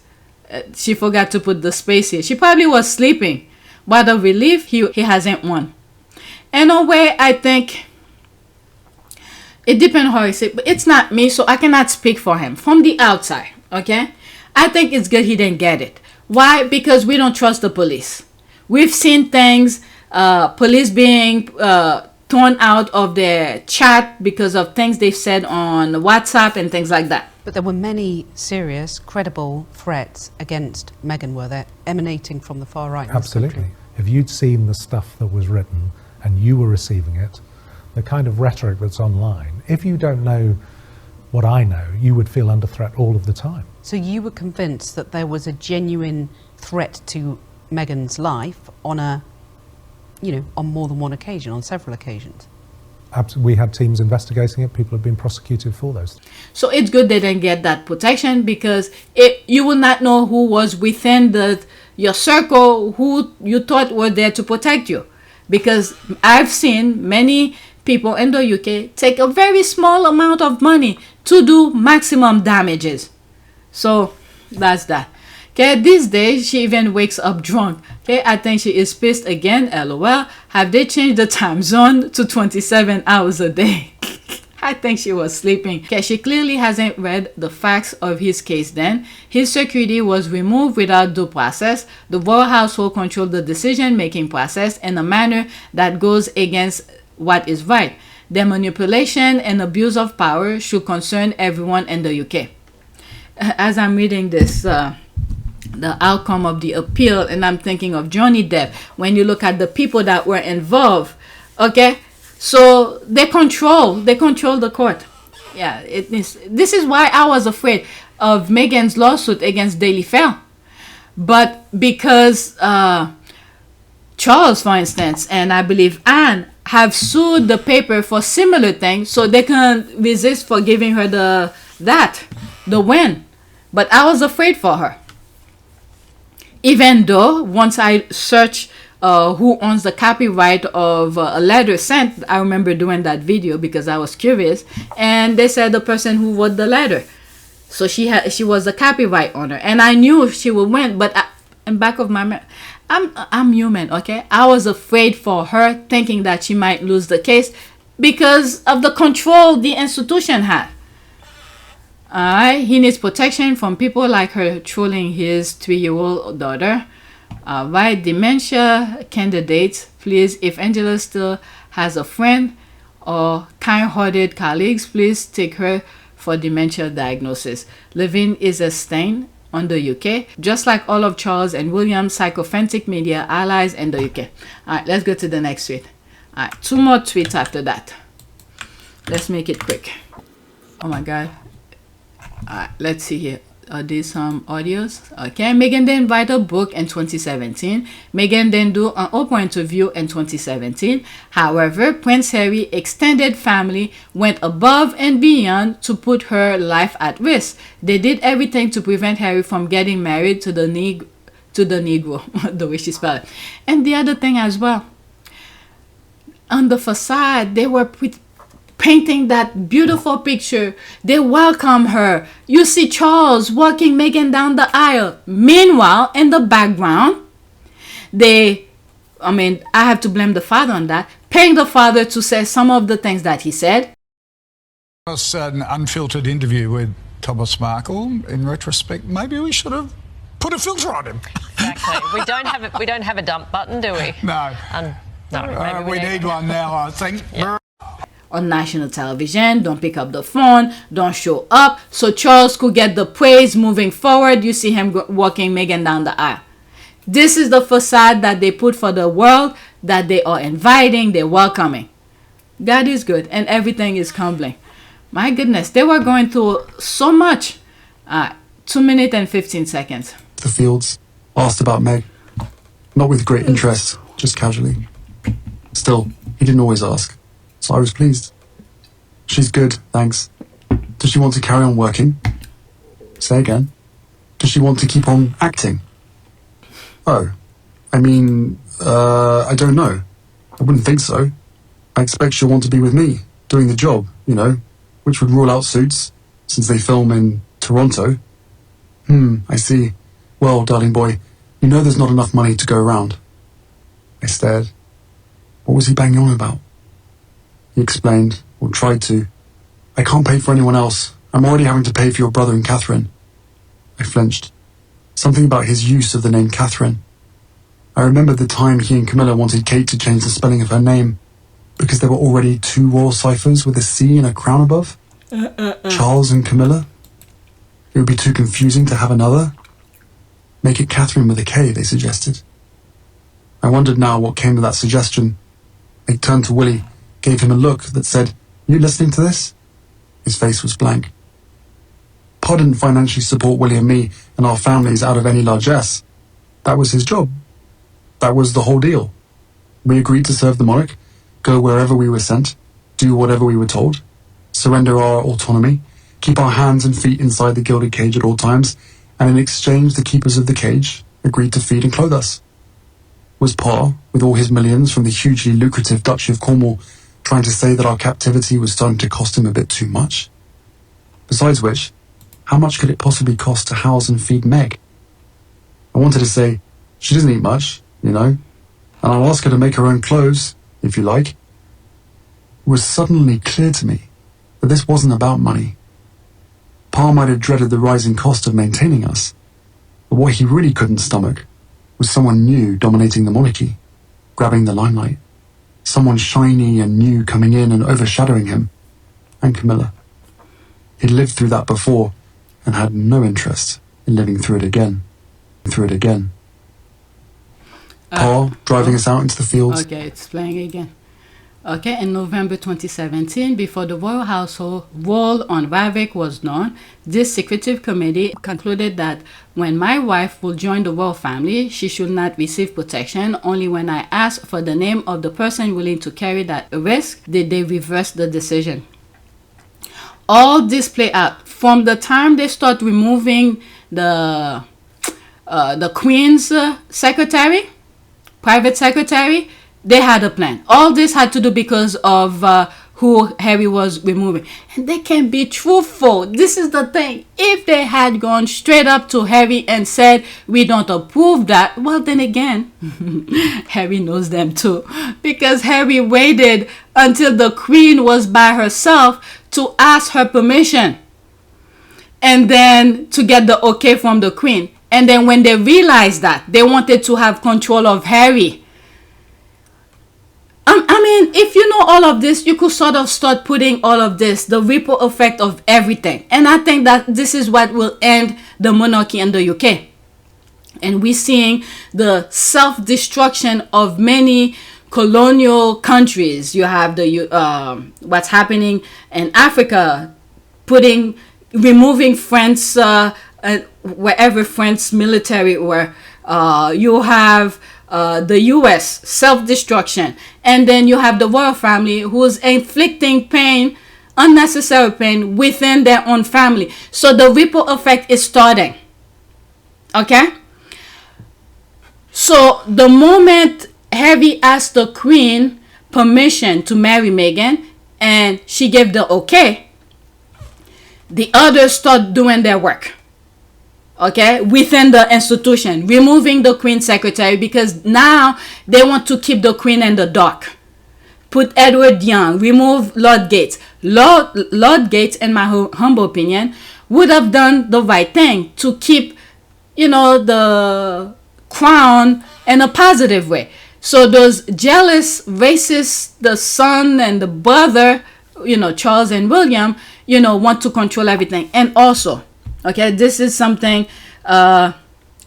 She forgot to put the space here. She probably was sleeping. But the relief, he hasn't won. In a way, I think it depends how he say, but it's not me, so I cannot speak for him. From the outside, okay? I think it's good he didn't get it. Why? Because we don't trust the police. We've seen things, police being thrown out of their chat because of things they've said on WhatsApp and things like that. But there were many serious, credible threats against Meghan, were there, emanating from the far right? Absolutely. If you'd seen the stuff that was written and you were receiving it, the kind of rhetoric that's online, if you don't know what I know, you would feel under threat all of the time. So you were convinced that there was a genuine threat to Meghan's life on on more than one occasion, on several occasions? We had teams investigating it. People have been prosecuted for those. So it's good they didn't get that protection, because you will not know who was within your circle, who you thought were there to protect you. Because I've seen many people in the UK take a very small amount of money to do maximum damages. So that's that. Okay, these days she even wakes up drunk. Okay, I think she is pissed again. LOL. Have they changed the time zone to 27 hours a day? I think she was sleeping. Okay, she clearly hasn't read the facts of his case then. His security was removed without due process. The royal household controlled the decision-making process in a manner that goes against what is right. Their manipulation and abuse of power should concern everyone in the UK. As I'm reading this, the outcome of the appeal, and I'm thinking of Johnny Depp, when you look at the people that were involved, okay, so they control the court. Yeah, this is why I was afraid of Meghan's lawsuit against Daily Fair. But because Charles, for instance, and I believe Anne have sued the paper for similar things, so they can resist for giving her the win. But I was afraid for her. Even though once I searched who owns the copyright of a letter sent, I remember doing that video because I was curious, and they said the person who wrote the letter, so she was the copyright owner, and I knew she would win. But in back of my mind, I'm human, okay? I was afraid for her, thinking that she might lose the case because of the control the institution had. He needs protection from people like her trolling his 3-year-old daughter. Dementia candidates, please, if Angela still has a friend or kind-hearted colleagues, please take her for dementia diagnosis. Levine is a stain on the UK, just like all of Charles and William's sycophantic media allies in the UK. Alright, let's go to the next tweet. Alright, 2 more tweets after that. Let's make it quick. Oh my god. Let's see here. Are there some audios? Okay, Meghan didn't write a book in 2017. Meghan didn't do an Oprah interview in 2017. However, Prince Harry's extended family went above and beyond to put her life at risk. They did everything to prevent Harry from getting married to the Negro, the way she spelled it. And the other thing as well, on the facade, they were painting that beautiful picture. They welcome her. You see Charles walking Meghan down the aisle. Meanwhile, in the background, I have to blame the father on that, paying the father to say some of the things that he said. It was an unfiltered interview with Thomas Markle. In retrospect, maybe we should have put a filter on him. Exactly. We don't have a dump button, do we? No. No. We need one now, I think. Yeah. On national television, don't pick up the phone, don't show up, so Charles could get the praise moving forward. You see him walking Meghan down the aisle. This is the facade that they put for the world, that they are inviting, they're welcoming. God is good and everything is crumbling. My goodness, they were going through so much. 2 minutes and 15 seconds. The fields, asked about Meg. Not with great interest, just casually. Still, he didn't always ask, so I was pleased. She's good, thanks. Does she want to carry on working? Say again. Does she want to keep on acting? Oh, I mean, I don't know. I wouldn't think so. I expect she'll want to be with me, doing the job, you know, which would rule out Suits, since they film in Toronto. I see. Well, darling boy, you know there's not enough money to go around. I stared. What was he banging on about? He explained, or tried to. I can't pay for anyone else. I'm already having to pay for your brother and Catherine. I flinched. Something about his use of the name Catherine. I remembered the time he and Camilla wanted Kate to change the spelling of her name because there were already 2 royal ciphers with a C and a crown above. Charles and Camilla. It would be too confusing to have another. Make it Catherine with a K, they suggested. I wondered now what came of that suggestion. I turned to Willie, gave him a look that said, "You listening to this?" His face was blank. Pa didn't financially support Willie and me and our families out of any largesse. That was his job. That was the whole deal. We agreed to serve the monarch, go wherever we were sent, do whatever we were told, surrender our autonomy, keep our hands and feet inside the gilded cage at all times, and in exchange the keepers of the cage agreed to feed and clothe us. Was Pa, with all his millions from the hugely lucrative Duchy of Cornwall, trying to say that our captivity was starting to cost him a bit too much? Besides which, how much could it possibly cost to house and feed Meg? I wanted to say, she doesn't eat much, you know, and I'll ask her to make her own clothes, if you like. It was suddenly clear to me that this wasn't about money. Pa might have dreaded the rising cost of maintaining us, but what he really couldn't stomach was someone new dominating the monarchy, grabbing the limelight. Someone shiny and new coming in and overshadowing him, and Camilla. He'd lived through that before and had no interest in living through it again. Pa driving us out into the fields. Okay, it's playing again. Okay, in November 2017, before the royal household role on Vivek was known, this secretive committee concluded that when my wife will join the royal family, she should not receive protection. Only when I asked for the name of the person willing to carry that risk did they reverse the decision. All this play out from the time they start removing the Queen's secretary, private secretary. They had a plan. All this had to do because of who Harry was removing. And they can be truthful. This is the thing. If they had gone straight up to Harry and said, we don't approve that, well, then again, Harry knows them too. Because Harry waited until the Queen was by herself to ask her permission. And then to get the okay from the Queen. And then when they realized that, they wanted to have control of Harry. I mean, if you know all of this, you could sort of start putting all of this, the ripple effect of everything. And I think that this is what will end the monarchy in the UK. And we're seeing the self-destruction of many colonial countries. You have the what's happening in Africa, removing France, wherever France military were. You have the US, self-destruction. And then you have the royal family who's inflicting pain, unnecessary pain within their own family. So the ripple effect is starting. Okay? So the moment Harry asked the Queen permission to marry Meghan and she gave the okay, the others start doing their work. Okay, within the institution, removing the Queen's secretary because now they want to keep the Queen in the dark. Put Edward Young, remove Lord Gates. Lord Gates, in my humble opinion, would have done the right thing to keep, the crown in a positive way. So those jealous, racist, the son and the brother, Charles and William, want to control everything. And also, okay, this is something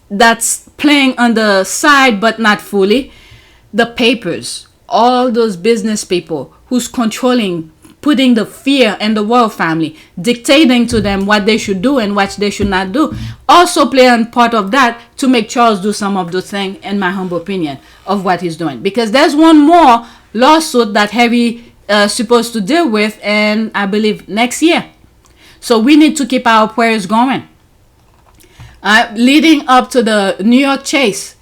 that's playing on the side but not fully. The papers, all those business people who's controlling, putting the fear in the royal family, dictating to them what they should do and what they should not do, also play on part of that to make Charles do some of the thing, in my humble opinion, of what he's doing. Because there's one more lawsuit that Harry supposed to deal with, and I believe next year. So we need to keep our prayers going. Leading up to the New York chase,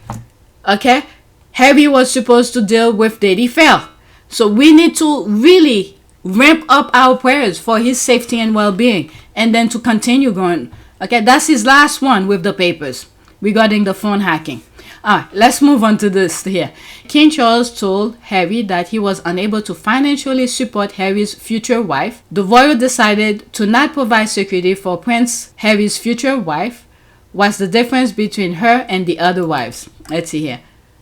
okay, Harry was supposed to deal with Lady Fair. So we need to really ramp up our prayers for his safety and well-being, and then to continue going. Okay, that's his last one with the papers regarding the phone hacking. All right, let's move on to this here. King Charles told Harry that he was unable to financially support Harry's future wife. The royal decided to not provide security for Prince Harry's future wife. What's the difference between her and the other wives? Let's see here.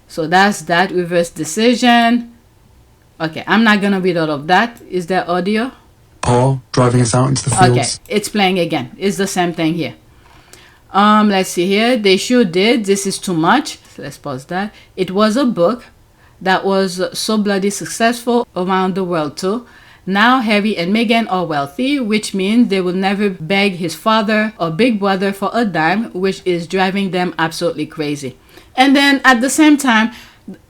So that's that reverse decision. Okay, I'm not gonna read all of that. Is there audio? Paul driving us out into the fields. Okay, it's playing again. It's the same thing here. Let's see here. They sure did. This is too much. Let's pause that. It was a book that was so bloody successful around the world too. Now Harry and Meghan are wealthy, which means they will never beg his father or big brother for a dime, which is driving them absolutely crazy. And then at the same time,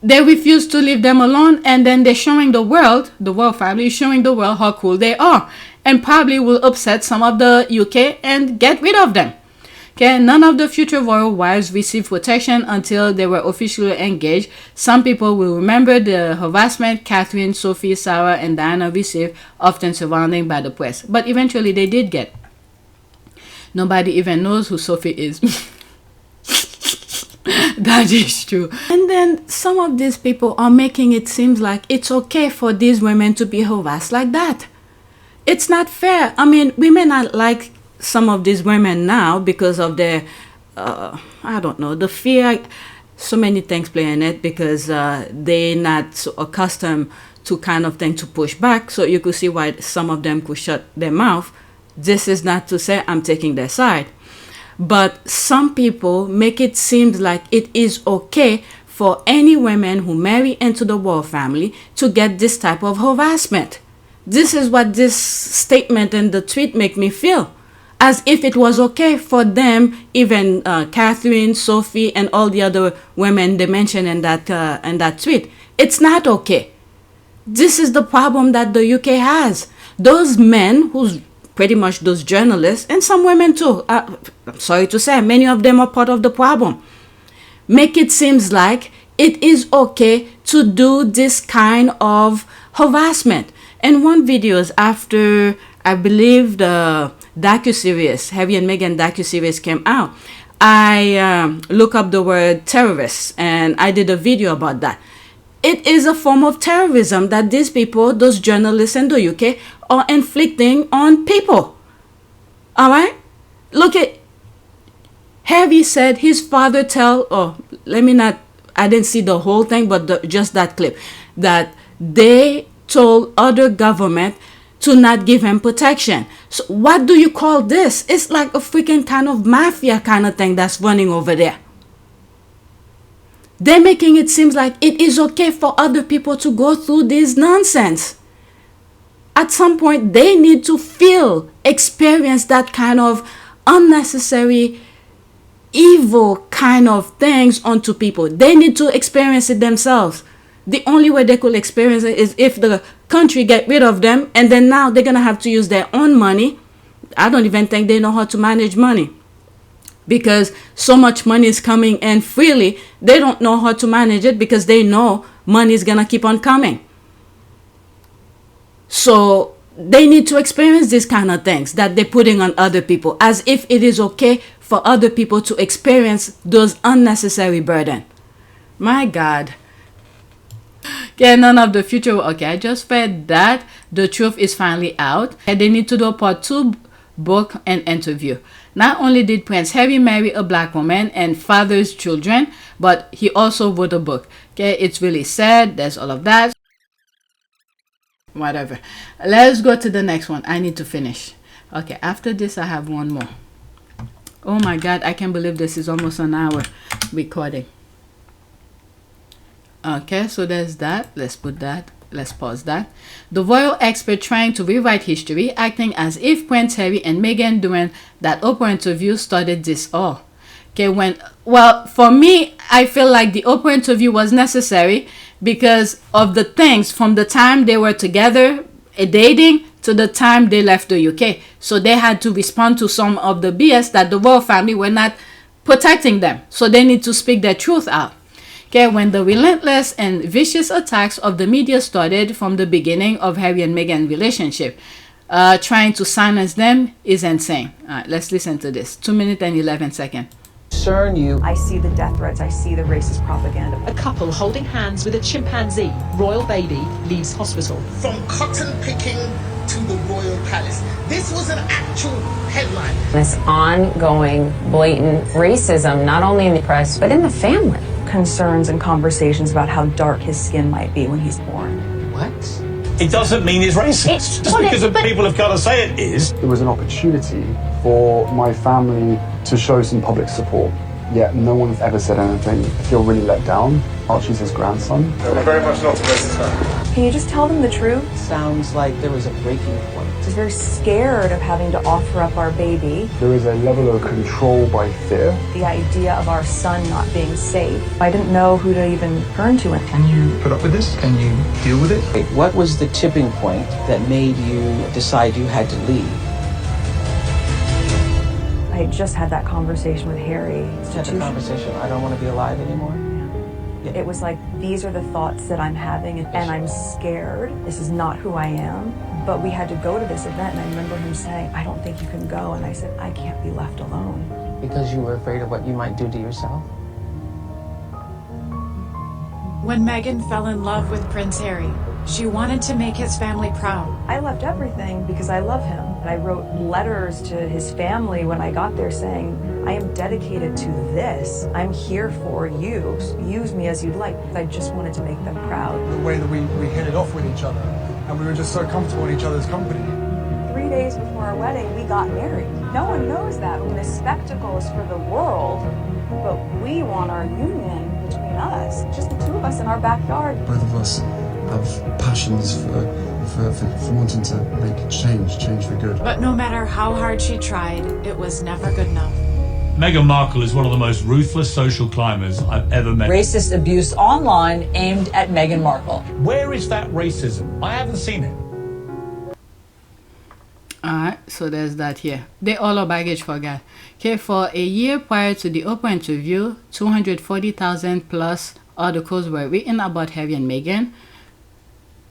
they refuse to leave them alone, and then they're showing the world family is showing the world how cool they are, and probably will upset some of the UK and get rid of them. Okay, none of the future royal wives received protection until they were officially engaged. Some people will remember the harassment Catherine, Sophie, Sarah, and Diana received, often surrounded by the press. But eventually they did get. Nobody even knows who Sophie is. That is true. And then some of these people are making it seem like it's okay for these women to be harassed like that. It's not fair. I mean, we may not like some of these women now because of their, I don't know, the fear, so many things play in it, because they're not so accustomed to kind of thing to push back. So you could see why some of them could shut their mouth. This is not to say I'm taking their side. But some people make it seem like it is okay for any women who marry into the royal family to get this type of harassment. This is what this statement and the tweet make me feel. As if it was okay for them, even Catherine, Sophie, and all the other women they mentioned in that tweet. It's not okay. This is the problem that the UK has. Those men who's pretty much those journalists, and some women too, I'm sorry to say, many of them are part of the problem, make it seems like it is okay to do this kind of harassment. And one videos after, I believe, the docuseries, Harry and Meghan docuseries came out, I look up the word terrorists, and I did a video about that. It is a form of terrorism that these people, those journalists in the UK, are inflicting on people. All right? Look at, Harry said his father I didn't see the whole thing, but just that clip, that they told other government to not give him protection. So what do you call this? It's like a freaking kind of mafia kind of thing that's running over there. They're making it seem like it is okay for other people to go through this nonsense. At some point, they need to experience that kind of unnecessary, evil kind of things onto people. They need to experience it themselves. The only way they could experience it is if the country get rid of them, and then now they're going to have to use their own money. I don't even think they know how to manage money, because so much money is coming in freely. They don't know how to manage it because they know money is going to keep on coming. So they need to experience these kind of things that they're putting on other people, as if it is okay for other people to experience those unnecessary burden. My God. Okay, none of the future. Okay, I just read that the truth is finally out, and they need to do a part 2 book and interview. Not only did Prince Harry marry a black woman and fathers children, but he also wrote a book. Okay, it's really sad. There's all of that. Whatever. Let's go to the next one. I need to finish. Okay, after this I have one more. Oh my God, I can't believe this is almost an hour recording. Okay, so there's that. Let's put that. Let's pause that. The royal expert trying to rewrite history, acting as if Prince Harry and Meghan during that Oprah interview started this all. Okay, well, for me, I feel like the Oprah interview was necessary because of the things from the time they were together, dating, to the time they left the UK. So they had to respond to some of the BS that the royal family were not protecting them. So they need to speak their truth out. Okay, when the relentless and vicious attacks of the media started from the beginning of Harry and Meghan relationship, trying to silence them is insane. All right, let's listen to this. 2 minutes and 11 seconds. Concern you. I see the death threats. I see the racist propaganda. A couple holding hands with a chimpanzee. Royal baby leaves hospital. From cotton picking to the royal palace. This was an actual headline. This ongoing blatant racism, not only in the press, but in the family. Concerns and conversations about how dark his skin might be when he's born. What? It doesn't mean it's racist. Just because the people have got to say it is. It was an opportunity for my family to show some public support, yet no one's ever said anything. I feel really let down. Archie's his grandson. I'm very much not a racist fan. Can you just tell them the truth? Sounds like there was a breaking point. He's very scared of having to offer up our baby. There is a level of control by fear. The idea of our son not being safe. I didn't know who to even turn to. Can you put up with this? Can you deal with it? Wait, what was the tipping point that made you decide you had to leave? I had just had that conversation with Harry. Had the conversation, I don't want to be alive anymore? It was like, these are the thoughts that I'm having, and I'm scared. This is not who I am. But we had to go to this event, and I remember him saying, I don't think you can go. And I said, I can't be left alone. Because you were afraid of what you might do to yourself? When Meghan fell in love with Prince Harry, she wanted to make his family proud. I left everything because I love him. And I wrote letters to his family when I got there saying, I am dedicated to this. I'm here for you. Use me as you'd like. I just wanted to make them proud. The way that we hit it off with each other, and we were just so comfortable in each other's company. 3 days before our wedding, we got married. No one knows that. I mean, the spectacle is for the world, but we want our union between us. Just the two of us in our backyard. Both of us have passions for wanting to make change for good. But no matter how hard she tried, it was never good enough. Meghan Markle is one of the most ruthless social climbers I've ever met. Racist abuse online aimed at Meghan Markle. Where is that racism? I haven't seen it. Alright, so there's that here. They all are baggage for guy. Okay, for a year prior to the Oprah interview, 240,000 plus articles were written about Harry and Meghan.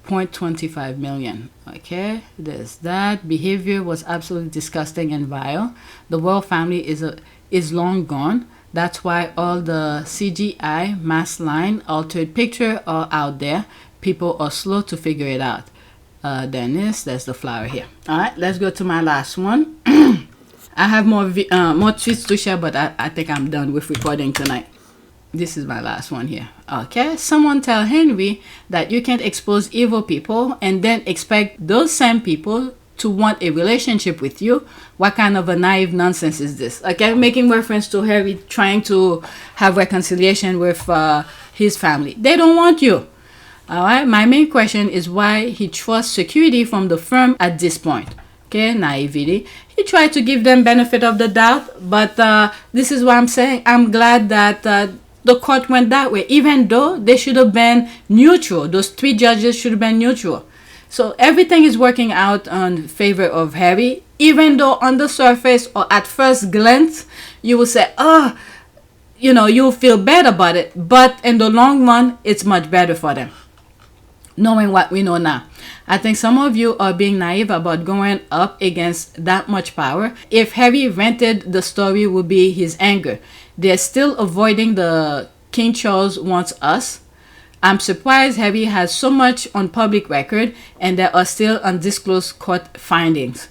0.25 million. Okay, there's that. Behavior was absolutely disgusting and vile. The royal family is long gone. That's why all the CGI, mask line, altered picture are out there. People are slow to figure it out. Dennis, there's the flower here. All right, let's go to my last one. I have more tweets to share, but I think I'm done with recording tonight. This is my last one here. Okay, someone tell Henry that you can't expose evil people and then expect those same people to want a relationship with you. What kind of a naive nonsense is this? Okay, making reference to Harry trying to have reconciliation with his family. They don't want you. All right, my main question is why he trusts security from the firm at this point. Okay, naivety. He tried to give them benefit of the doubt, but this is what I'm saying. I'm glad that the court went that way, even though they should have been neutral. Those 3 judges should have been neutral. So everything is working out in favor of Harry, even though on the surface or at first glance, you will say, oh, you know, you'll feel bad about it. But in the long run, it's much better for them, knowing what we know now. I think some of you are being naive about going up against that much power. If Harry rented, the story would be his anger. They're still avoiding the King Charles wants us. I'm surprised Harry has so much on public record and there are still undisclosed court findings.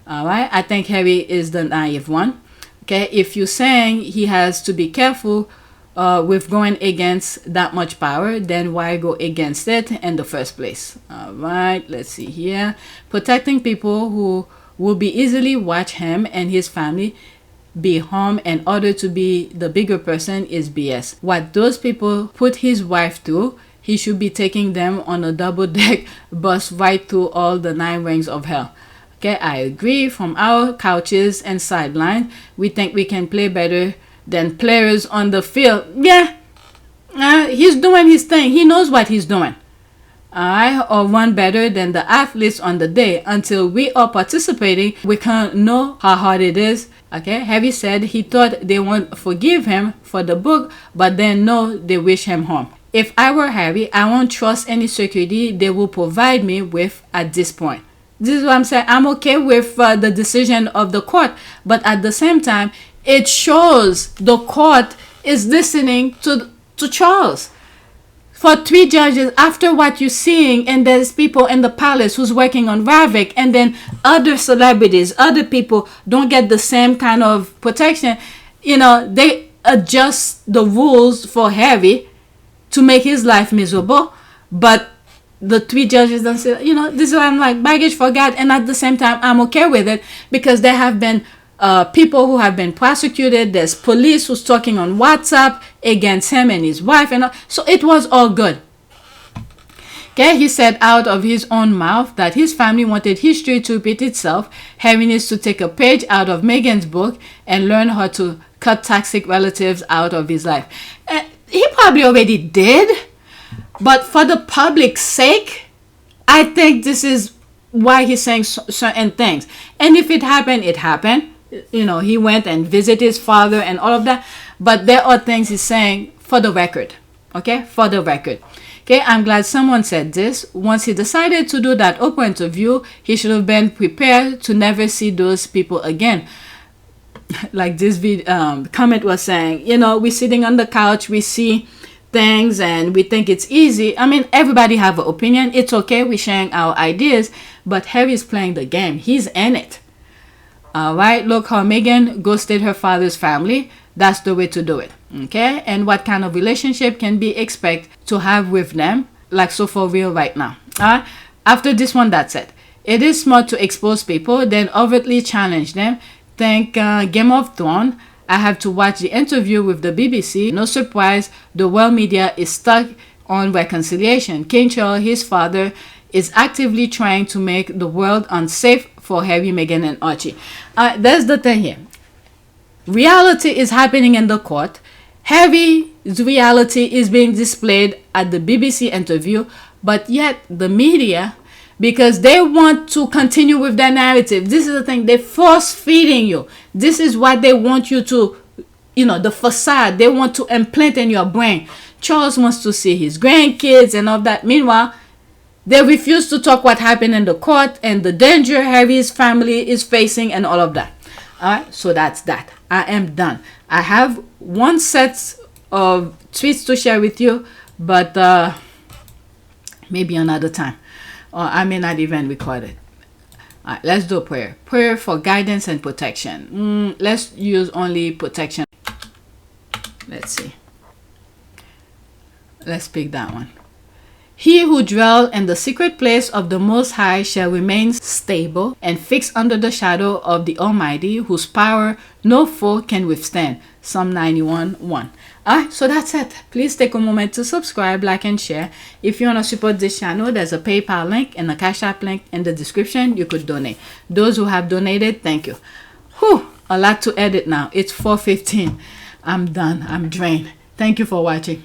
All right, I think Harry is the naive one. Okay, if you're saying he has to be careful with going against that much power, then why go against it in the first place? All right, let's see here. Protecting people who will be easily watch him and his family be harmed in order to be the bigger person is BS. What those people put his wife through, he should be taking them on a double-deck bus right through all the 9 rings of hell. Okay, I agree. From our couches and sidelines, we think we can play better than players on the field. Yeah, he's doing his thing. He knows what he's doing. Alright, or run better than the athletes on the day. Until we are participating, we can't know how hard it is. Okay, Harry said he thought they won't forgive him for the book, but then no, they wish him harm. If I were Harry, I won't trust any security they will provide me with at this point. This is what I'm saying. I'm okay with the decision of the court, but at the same time, it shows the court is listening to Charles. For 3 judges, after what you're seeing, and there's people in the palace who's working on Ravik, and then other celebrities, other people don't get the same kind of protection, you know, they adjust the rules for Harry to make his life miserable, but the 3 judges don't say, you know, this is what I'm like, baggage for God. And at the same time, I'm okay with it because there have been people who have been prosecuted. There's police who's talking on WhatsApp against him and his wife, and all. So it was all good. Okay, he said out of his own mouth that his family wanted history to repeat itself. Harry needs to take a page out of Meghan's book and learn how to cut toxic relatives out of his life. He probably already did, but for the public's sake, I think this is why he's saying certain things. And if it happened, it happened. You know, he went and visited his father and all of that. But there are things he's saying for the record. Okay, for the record. Okay, I'm glad someone said this. Once he decided to do that Oprah interview, he should have been prepared to never see those people again. Like this comment was saying, you know, we're sitting on the couch, we see things and we think it's easy. I mean, everybody have an opinion. It's okay, we're sharing our ideas, but Harry's playing the game. He's in it. Alright, look how Meghan ghosted her father's family. That's the way to do it. Okay, and what kind of relationship can be expected to have with them, like so for real right now. Alright, after this one, that's it. It is smart to expose people, then overtly challenge them. Think Game of Thrones. I have to watch the interview with the BBC. No surprise, the world media is stuck on reconciliation. King Charles, his father, is actively trying to make the world unsafe for Harry, Meghan, and Archie. That's the thing here. Reality is happening in the court. Harry's reality is being displayed at the BBC interview, but yet the media, because they want to continue with their narrative. This is the thing. They're force feeding you. This is what they want you to, you know, the facade they want to implant in your brain. Charles wants to see his grandkids and all that. Meanwhile, they refuse to talk what happened in the court and the danger Harry's family is facing and all of that. All right, so that's that. I am done. I have one set of tweets to share with you, but maybe another time. Or I may not even record it. All right, let's do a prayer. Prayer for guidance and protection. Let's use only protection. Let's see. Let's pick that one. He who dwells in the secret place of the Most High shall remain stable and fixed under the shadow of the Almighty, whose power no foe can withstand. Psalm 91:1. Alright, so that's it. Please take a moment to subscribe, like, and share. If you want to support this channel, there's a PayPal link and a Cash App link in the description. You could donate. Those who have donated, thank you. Whew, a lot to edit now. It's 4:15. I'm done. I'm drained. Thank you for watching.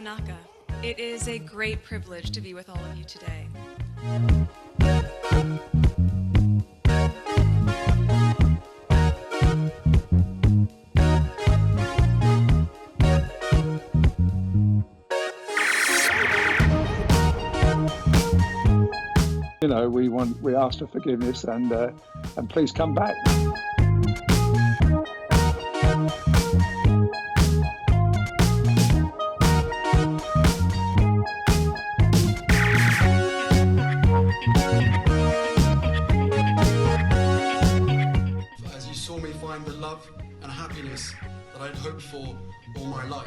Tanaka. It is a great privilege to be with all of you today. You know, we ask for forgiveness and please come back. As you saw me find the love and happiness that I'd hoped for all my life.